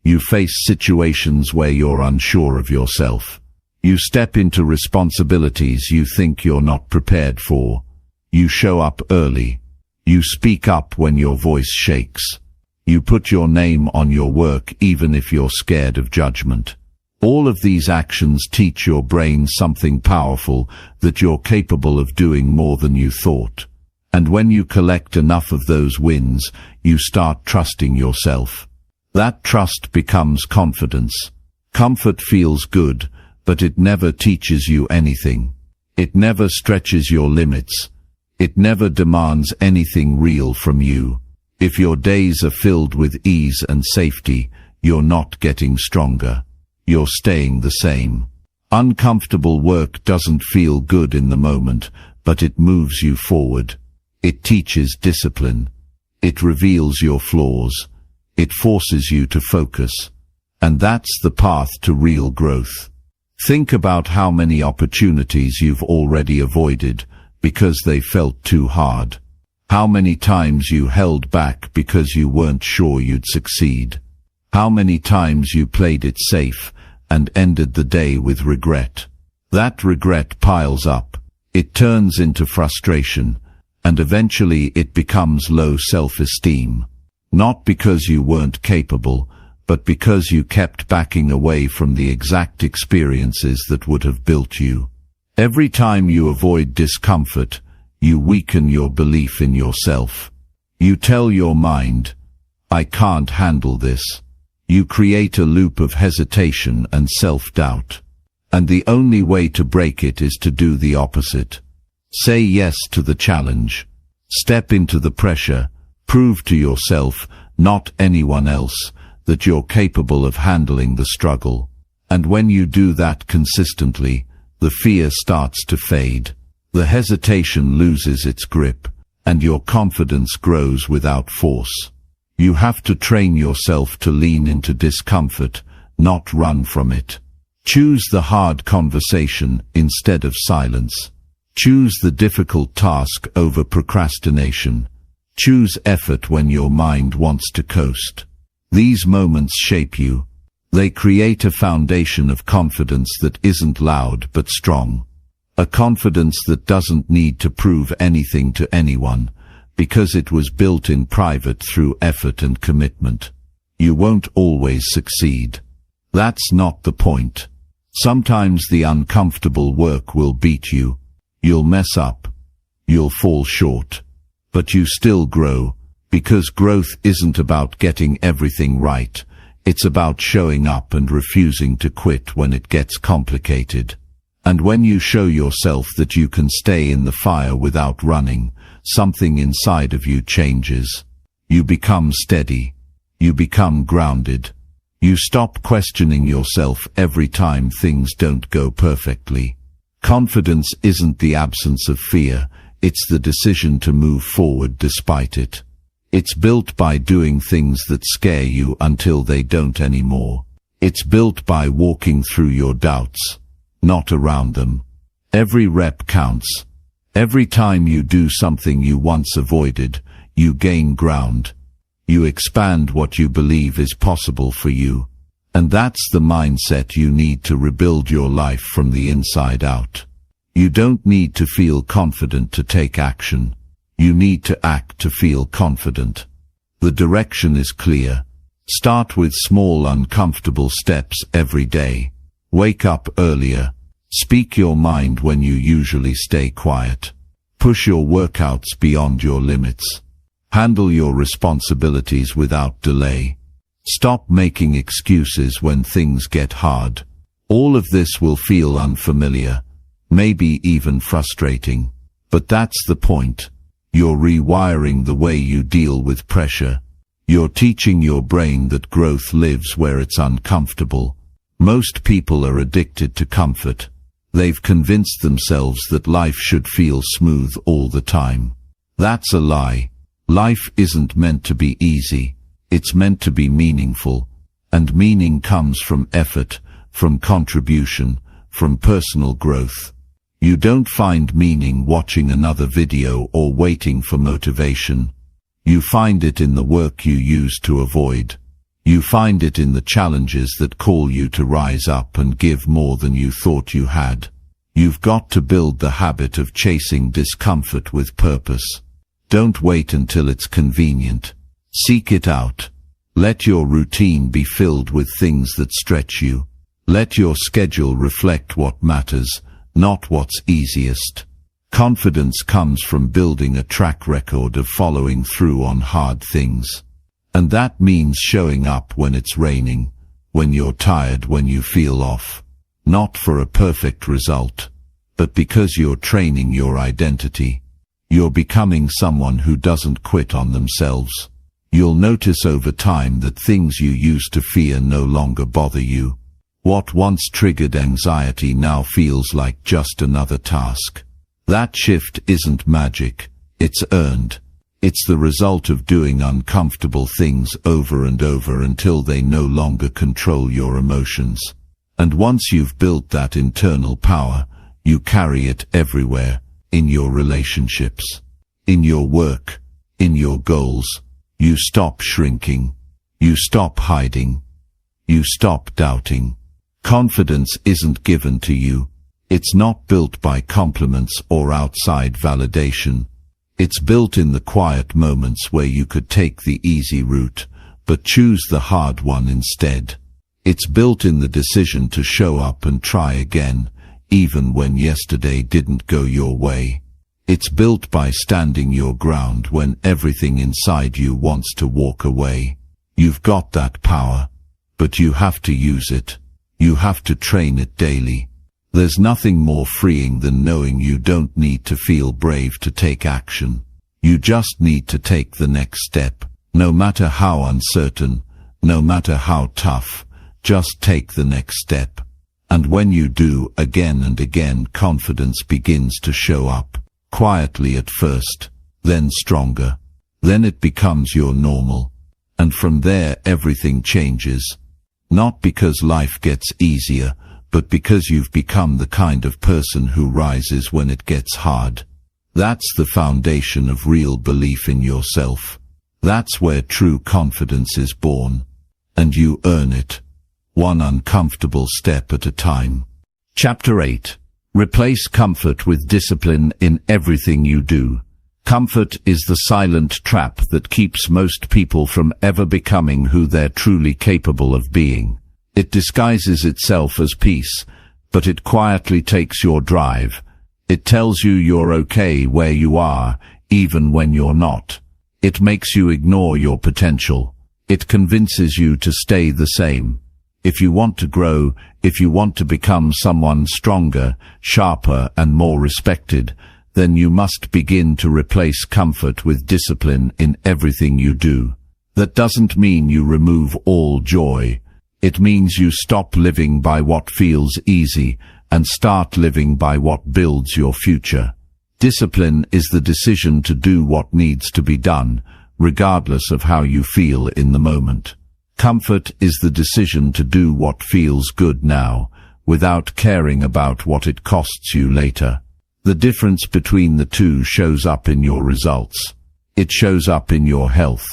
You face situations where you're unsure of yourself. You step into responsibilities you think you're not prepared for. You show up early. You speak up when your voice shakes. You put your name on your work even if you're scared of judgment. All of these actions teach your brain something powerful, that you're capable of doing more than you thought. And when you collect enough of those wins, you start trusting yourself. That trust becomes confidence. Comfort feels good, but it never teaches you anything. It never stretches your limits. It never demands anything real from you. If your days are filled with ease and safety, you're not getting stronger. you're staying the same. Uncomfortable work doesn't feel good in the moment, but it moves you forward. It teaches discipline. It reveals your flaws. It forces you to focus. And that's the path to real growth. Think about how many opportunities you've already avoided because they felt too hard. How many times you held back because you weren't sure you'd succeed. How many times you played it safe and ended the day with regret. That regret piles up. It turns into frustration, and eventually it becomes low self-esteem. Not because you weren't capable, but because you kept backing away from the exact experiences that would have built you. Every time you avoid discomfort, you weaken your belief in yourself. You tell your mind, "I can't handle this." You create a loop of hesitation and self-doubt. And the only way to break it is to do the opposite. Say yes to the challenge. Step into the pressure. Prove to yourself, not anyone else, that you're capable of handling the struggle. And when you do that consistently, the fear starts to fade. The hesitation loses its grip, and your confidence grows without force. You have to train yourself to lean into discomfort, not run from it. Choose the hard conversation instead of silence. Choose the difficult task over procrastination. Choose effort when your mind wants to coast. These moments shape you. They create a foundation of confidence that isn't loud but strong. A confidence that doesn't need to prove anything to anyone, because it was built in private through effort and commitment. You won't always succeed. That's not the point. Sometimes the uncomfortable work will beat you. You'll mess up. You'll fall short. But you still grow, because growth isn't about getting everything right. It's about showing up and refusing to quit when it gets complicated. And when you show yourself that you can stay in the fire without running, something inside of you changes. You become steady. You become grounded. You stop questioning yourself every time things don't go perfectly. Confidence isn't the absence of fear, it's the decision to move forward despite it. It's built by doing things that scare you until they don't anymore. It's built by walking through your doubts, not around them. Every rep counts. Every time you do something you once avoided, you gain ground. You expand what you believe is possible for you. And that's the mindset you need to rebuild your life from the inside out. You don't need to feel confident to take action. You need to act to feel confident. The direction is clear. Start with small uncomfortable steps every day. Wake up earlier. Speak your mind when you usually stay quiet. Push your workouts beyond your limits. Handle your responsibilities without delay. Stop making excuses when things get hard. All of this will feel unfamiliar, maybe even frustrating. But that's the point. You're rewiring the way you deal with pressure. You're teaching your brain that growth lives where it's uncomfortable. Most people are addicted to comfort. They've convinced themselves that life should feel smooth all the time. That's a lie. Life isn't meant to be easy. It's meant to be meaningful. And meaning comes from effort, from contribution, from personal growth. You don't find meaning watching another video or waiting for motivation. You find it in the work you used to avoid. You find it in the challenges that call you to rise up and give more than you thought you had. You've got to build the habit of chasing discomfort with purpose. Don't wait until it's convenient. Seek it out. Let your routine be filled with things that stretch you. Let your schedule reflect what matters, not what's easiest. Confidence comes from building a track record of following through on hard things. And that means showing up when it's raining, when you're tired, when you feel off. Not for a perfect result, but because you're training your identity. You're becoming someone who doesn't quit on themselves. You'll notice over time that things you used to fear no longer bother you. What once triggered anxiety now feels like just another task. That shift isn't magic, it's earned. It's the result of doing uncomfortable things over and over until they no longer control your emotions. And once you've built that internal power, you carry it everywhere, in your relationships, in your work, in your goals. You stop shrinking. You stop hiding. You stop doubting. Confidence isn't given to you. It's not built by compliments or outside validation. It's built in the quiet moments where you could take the easy route, but choose the hard one instead. It's built in the decision to show up and try again, even when yesterday didn't go your way. It's built by standing your ground when everything inside you wants to walk away. You've got that power, but you have to use it. You have to train it daily. There's nothing more freeing than knowing you don't need to feel brave to take action. You just need to take the next step. No matter how uncertain, no matter how tough, just take the next step. And when you do, again and again, confidence begins to show up. Quietly at first, then stronger. Then it becomes your normal. And from there everything changes. Not because life gets easier, but because you've become the kind of person who rises when it gets hard. That's the foundation of real belief in yourself. That's where true confidence is born. And you earn it, one uncomfortable step at a time. Chapter 8. Replace comfort with discipline in everything you do. Comfort is the silent trap that keeps most people from ever becoming who they're truly capable of being. It disguises itself as peace, but it quietly takes your drive. It tells you you're okay where you are, even when you're not. It makes you ignore your potential. It convinces you to stay the same. If you want to grow, if you want to become someone stronger, sharper, and more respected, then you must begin to replace comfort with discipline in everything you do. That doesn't mean you remove all joy. It means you stop living by what feels easy and start living by what builds your future. Discipline is the decision to do what needs to be done, regardless of how you feel in the moment. Comfort is the decision to do what feels good now, without caring about what it costs you later. The difference between the two shows up in your results. It shows up in your health,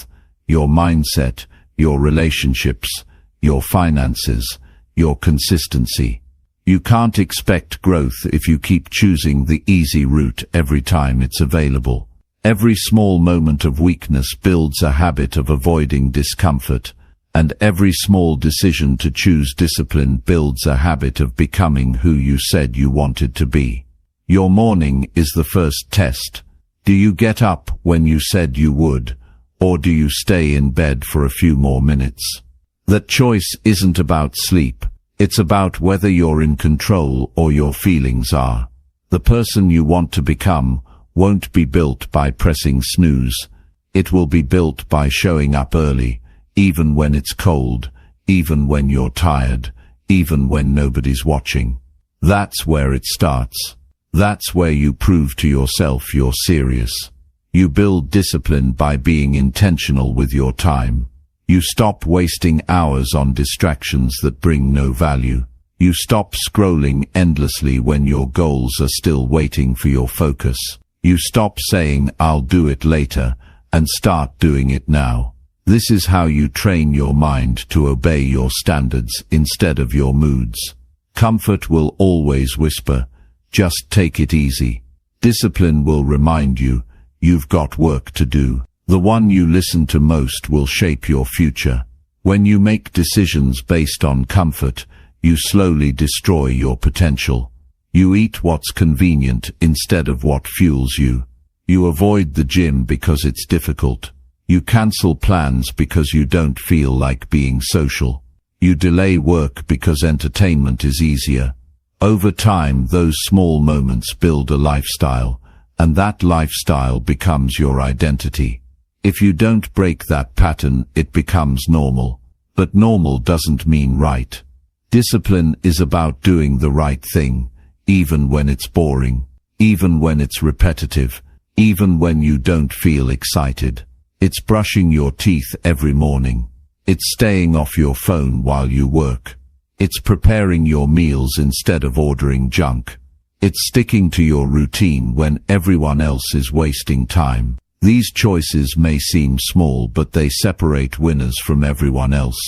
your mindset, your relationships, your finances, your consistency. You can't expect growth if you keep choosing the easy route every time it's available. Every small moment of weakness builds a habit of avoiding discomfort, and every small decision to choose discipline builds a habit of becoming who you said you wanted to be. Your morning is the first test. Do you get up when you said you would, or do you stay in bed for a few more minutes? That choice isn't about sleep. It's about whether you're in control or your feelings are. The person you want to become won't be built by pressing snooze. It will be built by showing up early, even when it's cold, even when you're tired, even when nobody's watching. That's where it starts. That's where you prove to yourself you're serious. You build discipline by being intentional with your time. You stop wasting hours on distractions that bring no value. You stop scrolling endlessly when your goals are still waiting for your focus. You stop saying, "I'll do it later," and start doing it now. This is how you train your mind to obey your standards instead of your moods. Comfort will always whisper, "Just take it easy." Discipline will remind you, "You've got work to do." The one you listen to most will shape your future. When you make decisions based on comfort, you slowly destroy your potential. You eat what's convenient instead of what fuels you. You avoid the gym because it's difficult. You cancel plans because you don't feel like being social. You delay work because entertainment is easier. Over time, those small moments build a lifestyle, and that lifestyle becomes your identity. If you don't break that pattern, it becomes normal. But normal doesn't mean right. Discipline is about doing the right thing, even when it's boring, even when it's repetitive, even when you don't feel excited. It's brushing your teeth every morning. It's staying off your phone while you work. It's preparing your meals instead of ordering junk. It's sticking to your routine when everyone else is wasting time. These choices may seem small, but they separate winners from everyone else.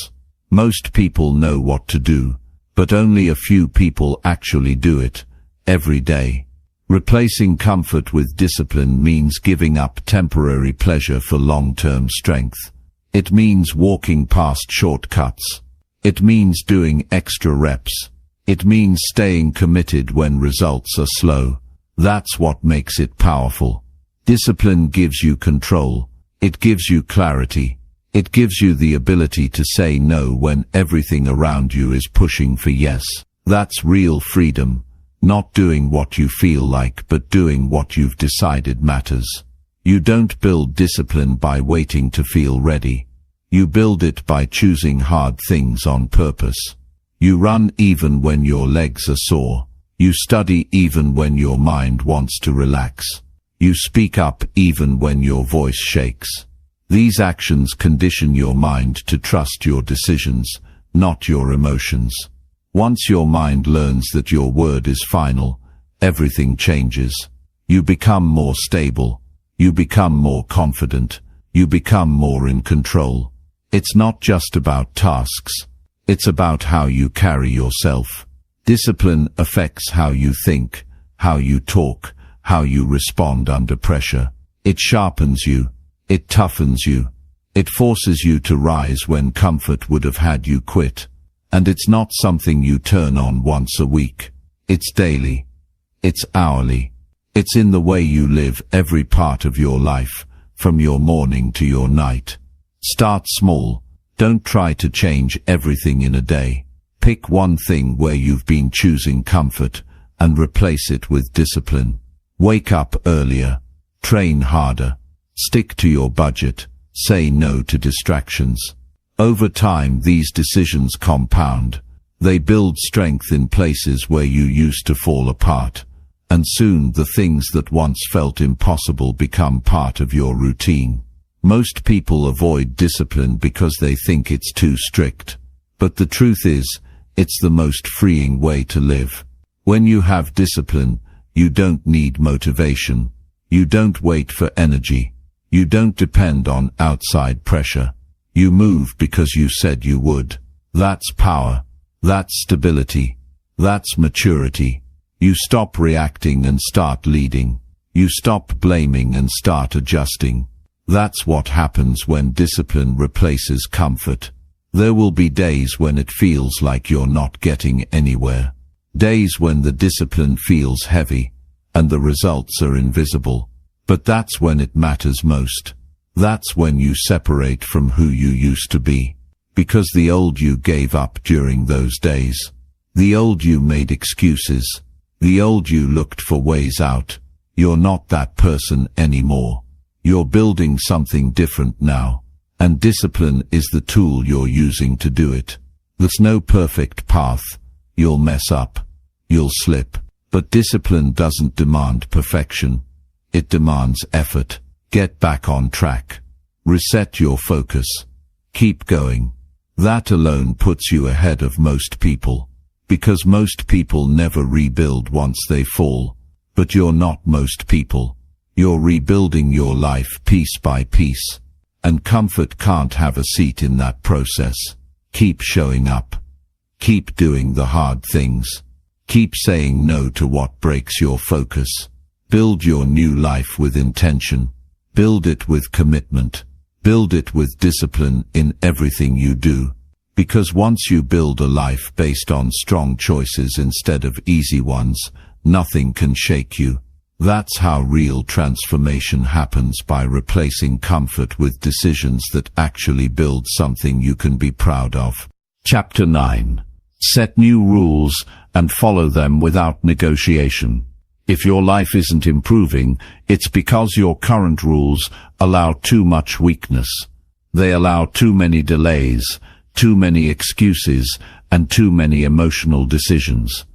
Most people know what to do, but only a few people actually do it, every day. Replacing comfort with discipline means giving up temporary pleasure for long-term strength. It means walking past shortcuts. It means doing extra reps. It means staying committed when results are slow. That's what makes it powerful. Discipline gives you control. It gives you clarity. It gives you the ability to say no when everything around you is pushing for yes. That's real freedom. Not doing what you feel like, but doing what you've decided matters. You don't build discipline by waiting to feel ready. You build it by choosing hard things on purpose. You run even when your legs are sore. You study even when your mind wants to relax. You speak up even when your voice shakes. These actions condition your mind to trust your decisions, not your emotions. Once your mind learns that your word is final, everything changes. You become more stable. You become more confident. You become more in control. It's not just about tasks. It's about how you carry yourself. Discipline affects how you think, how you talk, how you respond under pressure. It sharpens you. It toughens you. It forces you to rise when comfort would have had you quit. And it's not something you turn on once a week. It's daily. It's hourly. It's in the way you live every part of your life, from your morning to your night. Start small. Don't try to change everything in a day. Pick one thing where you've been choosing comfort and replace it with discipline. Wake up earlier. Train harder. Stick to your budget. Say no to distractions. Over time, these decisions compound. They build strength in places where you used to fall apart. And soon the things that once felt impossible become part of your routine. Most people avoid discipline because they think it's too strict. But the truth is, it's the most freeing way to live. When you have discipline, you don't need motivation. You don't wait for energy. You don't depend on outside pressure. You move because you said you would. That's power. That's stability. That's maturity. You stop reacting and start leading. You stop blaming and start adjusting. That's what happens when discipline replaces comfort. There will be days when it feels like you're not getting anywhere. Days when the discipline feels heavy and the results are invisible. But that's when it matters most. That's when you separate from who you used to be. Because the old you gave up during those days. The old you made excuses. The old you looked for ways out. You're not that person anymore. You're building something different now. And discipline is the tool you're using to do it. There's no perfect path. You'll mess up. You'll slip. But discipline doesn't demand perfection. It demands effort. Get back on track. Reset your focus. Keep going. That alone puts you ahead of most people. Because most people never rebuild once they fall. But you're not most people. You're rebuilding your life piece by piece. And comfort can't have a seat in that process. Keep showing up. Keep doing the hard things. Keep saying no to what breaks your focus. Build your new life with intention. Build it with commitment. Build it with discipline in everything you do. Because once you build a life based on strong choices instead of easy ones, nothing can shake you. That's how real transformation happens, by replacing comfort with decisions that actually build something you can be proud of. Chapter 9. Set new rules and follow them without negotiation. If your life isn't improving, it's because your current rules allow too much weakness. They allow too many delays, too many excuses, and too many emotional decisions.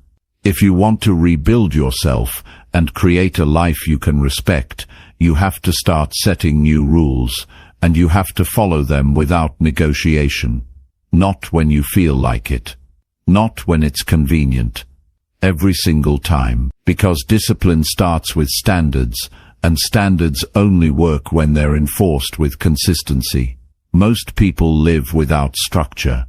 If you want to rebuild yourself and create a life you can respect, you have to start setting new rules, and you have to follow them without negotiation. Not when you feel like it. Not when it's convenient. Every single time. Because discipline starts with standards, and standards only work when they're enforced with consistency. Most people live without structure.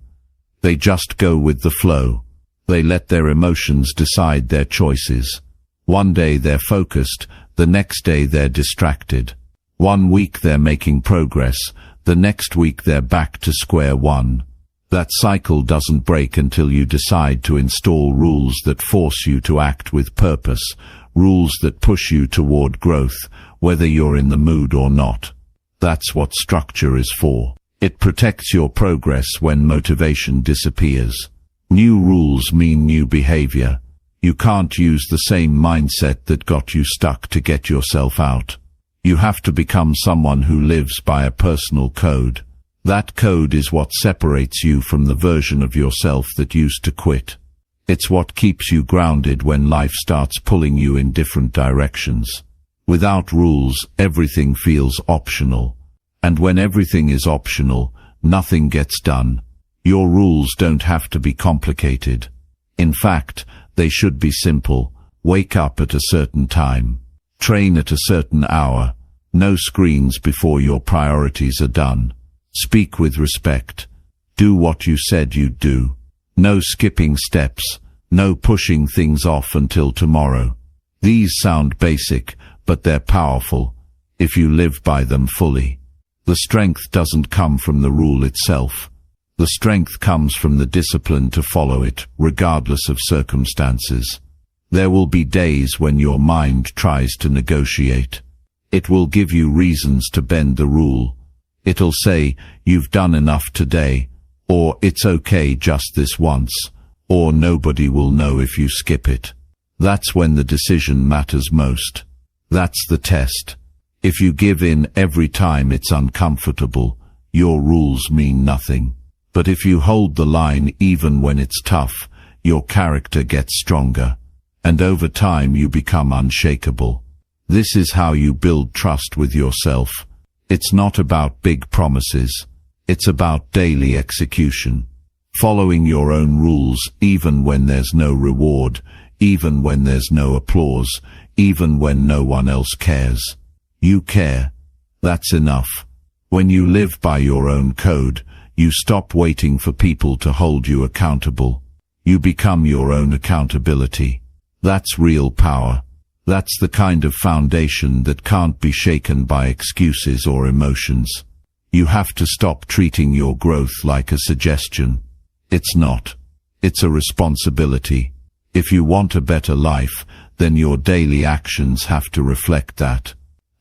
They just go with the flow. They let their emotions decide their choices. One day they're focused, the next day they're distracted. One week they're making progress, the next week they're back to square one. That cycle doesn't break until you decide to install rules that force you to act with purpose, rules that push you toward growth, whether you're in the mood or not. That's what structure is for. It protects your progress when motivation disappears. New rules mean new behavior. You can't use the same mindset that got you stuck to get yourself out. You have to become someone who lives by a personal code. That code is what separates you from the version of yourself that used to quit. It's what keeps you grounded when life starts pulling you in different directions. Without rules, everything feels optional. And when everything is optional, nothing gets done. Your rules don't have to be complicated. In fact, they should be simple. Wake up at a certain time. Train at a certain hour. No screens before your priorities are done. Speak with respect. Do what you said you'd do. No skipping steps. No pushing things off until tomorrow. These sound basic, but they're powerful, if you live by them fully. The strength doesn't come from the rule itself. The strength comes from the discipline to follow it, regardless of circumstances. There will be days when your mind tries to negotiate. It will give you reasons to bend the rule. It'll say, "You've done enough today," or "It's okay just this once," or "Nobody will know if you skip it." That's when the decision matters most. That's the test. If you give in every time it's uncomfortable, your rules mean nothing. But if you hold the line even when it's tough, your character gets stronger. And over time you become unshakable. This is how you build trust with yourself. It's not about big promises. It's about daily execution. Following your own rules even when there's no reward, even when there's no applause, even when no one else cares. You care. That's enough. When you live by your own code, you stop waiting for people to hold you accountable. You become your own accountability. That's real power. That's the kind of foundation that can't be shaken by excuses or emotions. You have to stop treating your growth like a suggestion. It's not. It's a responsibility. If you want a better life, then your daily actions have to reflect that.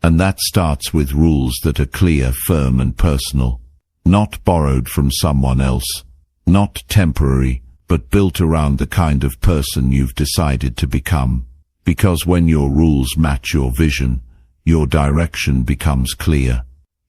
And that starts with rules that are clear, firm and personal. Not borrowed from someone else. Not temporary, but built around the kind of person you've decided to become. Because when your rules match your vision, your direction becomes clear.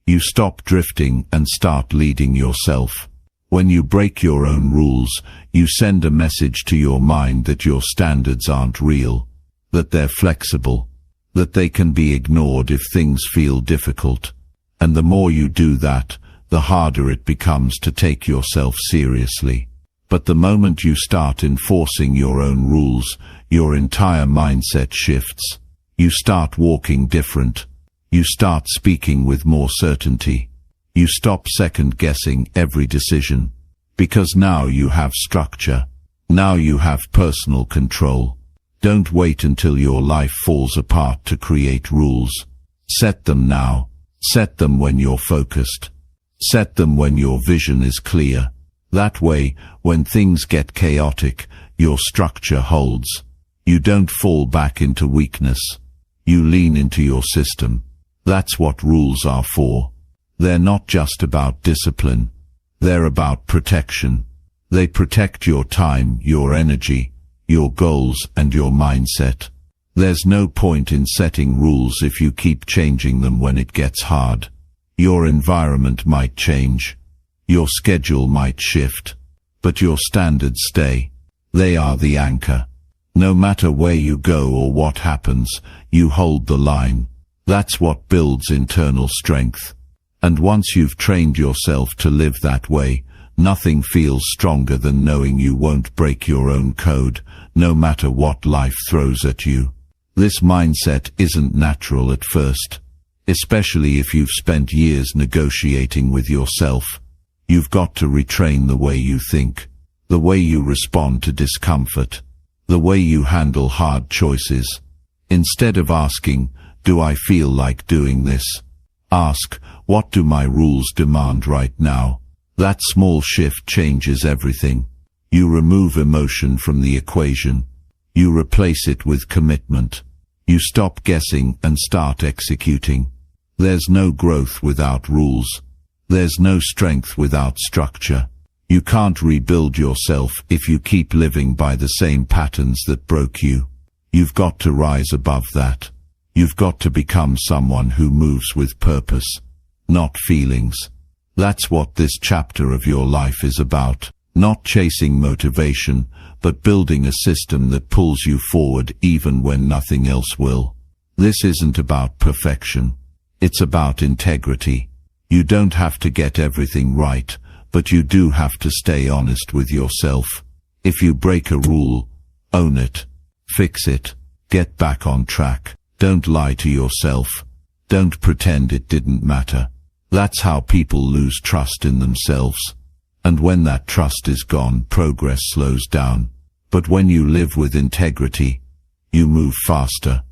You stop drifting and start leading yourself. When you break your own rules, you send a message to your mind that your standards aren't real, that they're flexible, that they can be ignored if things feel difficult. And the more you do that, the harder it becomes to take yourself seriously. But the moment you start enforcing your own rules, your entire mindset shifts. You start walking different. You start speaking with more certainty. You stop second-guessing every decision. Because now you have structure. Now you have personal control. Don't wait until your life falls apart to create rules. Set them now. Set them when you're focused. Set them when your vision is clear. That way, when things get chaotic, your structure holds. You don't fall back into weakness. You lean into your system. That's what rules are for. They're not just about discipline. They're about protection. They protect your time, your energy, your goals, and your mindset. There's no point in setting rules if you keep changing them when it gets hard. Your environment might change. Your schedule might shift, but your standards stay. They are the anchor. No matter where you go or what happens, you hold the line. That's what builds internal strength. And once you've trained yourself to live that way, nothing feels stronger than knowing you won't break your own code, no matter what life throws at you. This mindset isn't natural at first, especially if you've spent years negotiating with yourself. You've got to retrain the way you think, the way you respond to discomfort, the way you handle hard choices. Instead of asking, "Do I feel like doing this?" ask, "What do my rules demand right now?" That small shift changes everything. You remove emotion from the equation. You replace it with commitment. You stop guessing and start executing. There's no growth without rules. There's no strength without structure. You can't rebuild yourself if you keep living by the same patterns that broke you. You've got to rise above that. You've got to become someone who moves with purpose, not feelings. That's what this chapter of your life is about. Not chasing motivation, but building a system that pulls you forward even when nothing else will. This isn't about perfection. It's about integrity. You don't have to get everything right, but you do have to stay honest with yourself. If you break a rule, own it. Fix it. Get back on track. Don't lie to yourself. Don't pretend it didn't matter. That's how people lose trust in themselves. And when that trust is gone, progress slows down. But when you live with integrity, you move faster.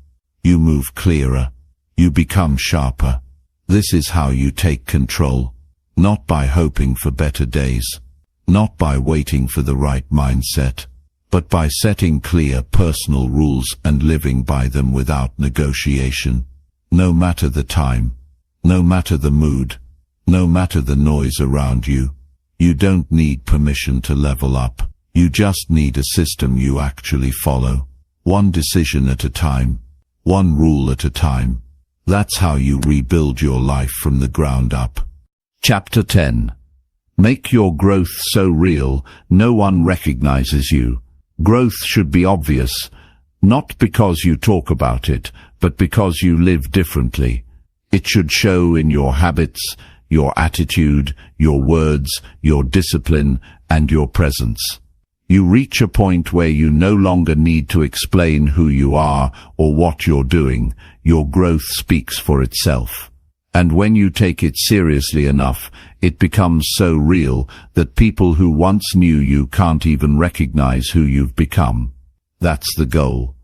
You move clearer. You become sharper. This is how you take control. Not by hoping for better days. Not by waiting for the right mindset. But by setting clear personal rules and living by them without negotiation. No matter the time. No matter the mood, no matter the noise around you, you don't need permission to level up. You just need a system you actually follow. One decision at a time, one rule at a time. That's how you rebuild your life from the ground up. Chapter 10. Make your growth so real, no one recognizes you. Growth should be obvious, not because you talk about it, but because you live differently. It should show in your habits, your attitude, your words, your discipline, and your presence. You reach a point where you no longer need to explain who you are or what you're doing. Your growth speaks for itself. And when you take it seriously enough, it becomes so real that people who once knew you can't even recognize who you've become. That's the goal.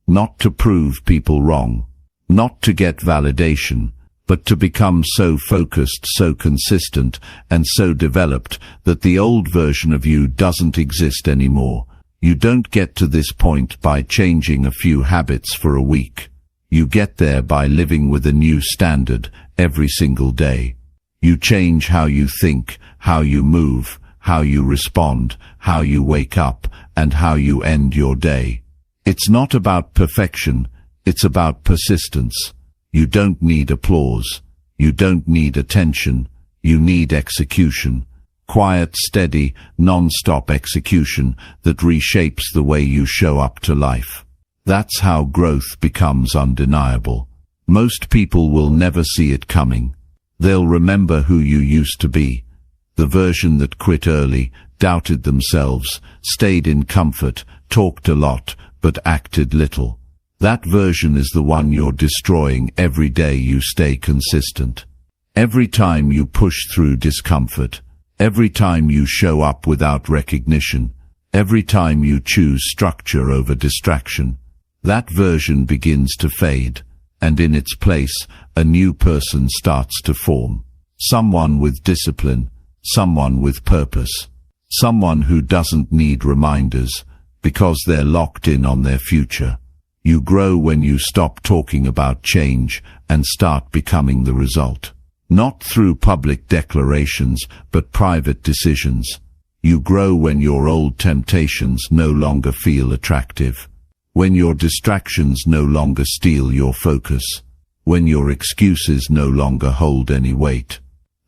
Not to prove people wrong. Not to get validation, but to become so focused, so consistent, and so developed that the old version of you doesn't exist anymore. You don't get to this point by changing a few habits for a week. You get there by living with a new standard every single day. You change how you think, how you move, how you respond, how you wake up, and how you end your day. It's not about perfection, it's about persistence. You don't need applause. You don't need attention. You need execution. Quiet, steady, non-stop execution that reshapes the way you show up to life. That's how growth becomes undeniable. Most people will never see it coming. They'll remember who you used to be. The version that quit early, doubted themselves, stayed in comfort, talked a lot, but acted little. That version is the one you're destroying every day you stay consistent. Every time you push through discomfort, every time you show up without recognition, every time you choose structure over distraction, that version begins to fade, and in its place, a new person starts to form. Someone with discipline, someone with purpose, someone who doesn't need reminders, because they're locked in on their future. You grow when you stop talking about change and start becoming the result. Not through public declarations, but private decisions. You grow when your old temptations no longer feel attractive. When your distractions no longer steal your focus. When your excuses no longer hold any weight.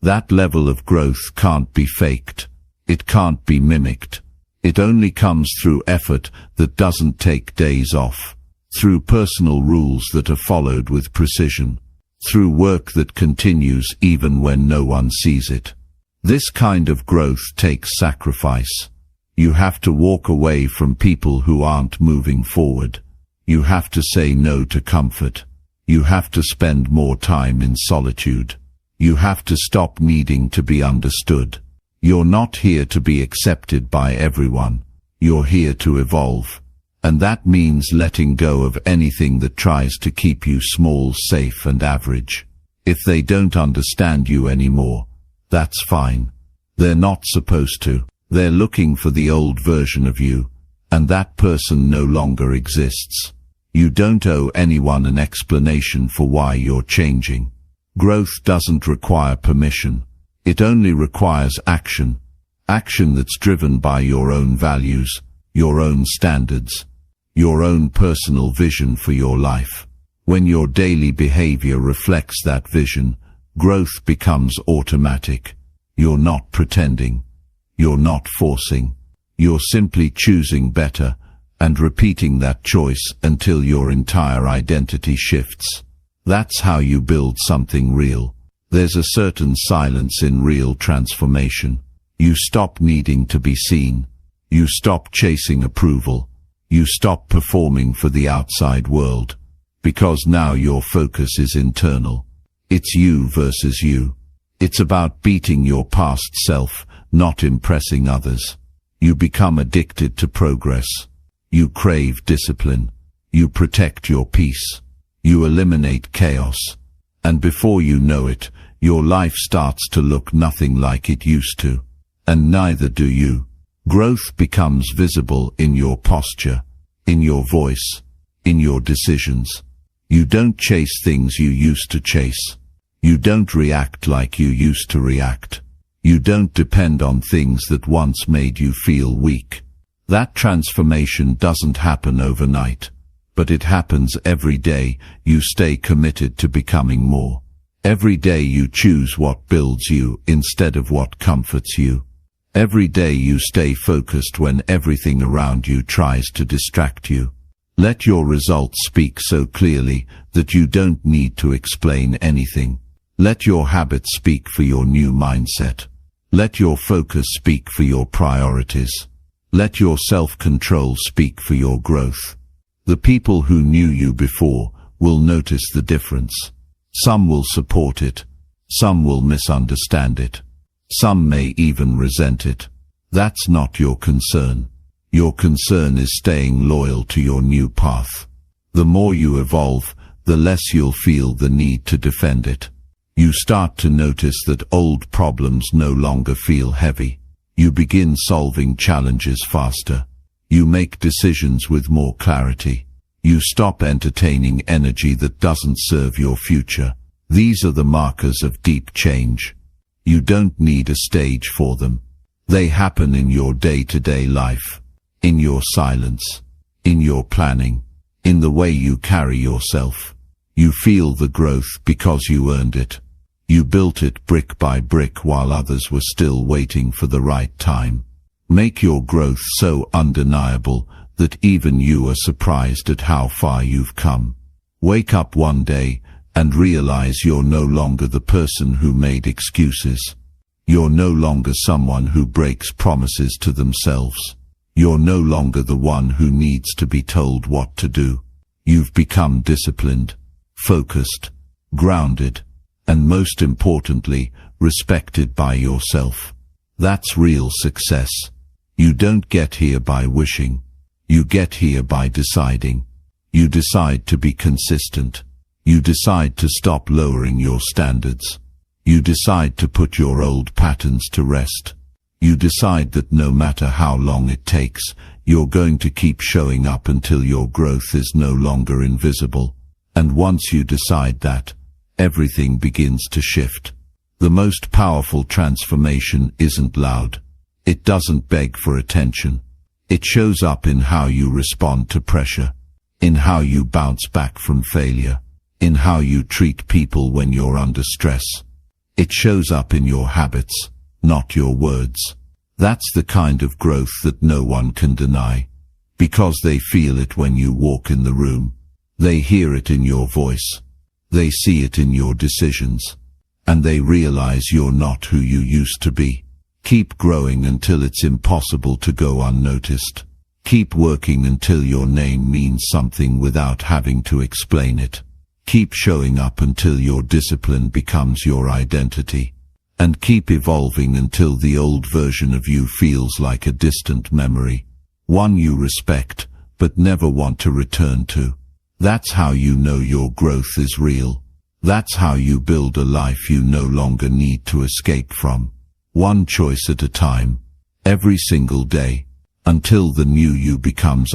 That level of growth can't be faked. It can't be mimicked. It only comes through effort that doesn't take days off, through personal rules that are followed with precision, through work that continues even when no one sees it. This kind of growth takes sacrifice. You have to walk away from people who aren't moving forward. You have to say no to comfort. You have to spend more time in solitude. You have to stop needing to be understood. You're not here to be accepted by everyone. You're here to evolve. And that means letting go of anything that tries to keep you small, safe, and average. If they don't understand you anymore, that's fine. They're not supposed to. They're looking for the old version of you, and that person no longer exists. You don't owe anyone an explanation for why you're changing. Growth doesn't require permission. It only requires action. Action that's driven by your own values, your own standards, your own personal vision for your life. When your daily behavior reflects that vision, growth becomes automatic. You're not pretending. You're not forcing. You're simply choosing better and repeating that choice until your entire identity shifts. That's how you build something real. There's a certain silence in real transformation. You stop needing to be seen. You stop chasing approval. You stop performing for the outside world. Because now your focus is internal. It's you versus you. It's about beating your past self, not impressing others. You become addicted to progress. You crave discipline. You protect your peace. You eliminate chaos. And before you know it, your life starts to look nothing like it used to. And neither do you. Growth becomes visible in your posture, in your voice, in your decisions. You don't chase things you used to chase. You don't react like you used to react. You don't depend on things that once made you feel weak. That transformation doesn't happen overnight, but it happens every day. You stay committed to becoming more. Every day you choose what builds you instead of what comforts you. Every day you stay focused when everything around you tries to distract you. Let your results speak so clearly that you don't need to explain anything. Let your habits speak for your new mindset. Let your focus speak for your priorities. Let your self-control speak for your growth. The people who knew you before will notice the difference. Some will support it. Some will misunderstand it. Some may even resent it. That's not your concern. Your concern is staying loyal to your new path. The more you evolve, the less you'll feel the need to defend it. You start to notice that old problems no longer feel heavy. You begin solving challenges faster. You make decisions with more clarity. You stop entertaining energy that doesn't serve your future. These are the markers of deep change. You don't need a stage for them. They happen in your day-to-day life, in your silence, in your planning, in the way you carry yourself. You feel the growth because you earned it. You built it brick by brick while others were still waiting for the right time. Make your growth so undeniable that even you are surprised at how far you've come. Wake up one day and realize you're no longer the person who made excuses. You're no longer someone who breaks promises to themselves. You're no longer the one who needs to be told what to do. You've become disciplined, focused, grounded, and most importantly, respected by yourself. That's real success. You don't get here by wishing. You get here by deciding. You decide to be consistent. You decide to stop lowering your standards. You decide to put your old patterns to rest. You decide that no matter how long it takes, you're going to keep showing up until your growth is no longer invisible. And once you decide that, everything begins to shift. The most powerful transformation isn't loud. It doesn't beg for attention. It shows up in how you respond to pressure, in how you bounce back from failure, in how you treat people when you're under stress, It shows up in your habits, not your words. That's the kind of growth that no one can deny, because they feel it when you walk in the room. They hear it in your voice. They see it in your decisions. And they realize you're not who you used to be. Keep growing until it's impossible to go unnoticed. Keep working until your name means something without having to explain it. Keep showing up until your discipline becomes your identity. And keep evolving until the old version of you feels like a distant memory. One you respect, but never want to return to. That's how you know your growth is real. That's how you build a life you no longer need to escape from. One choice at a time, every single day, until the new you becomes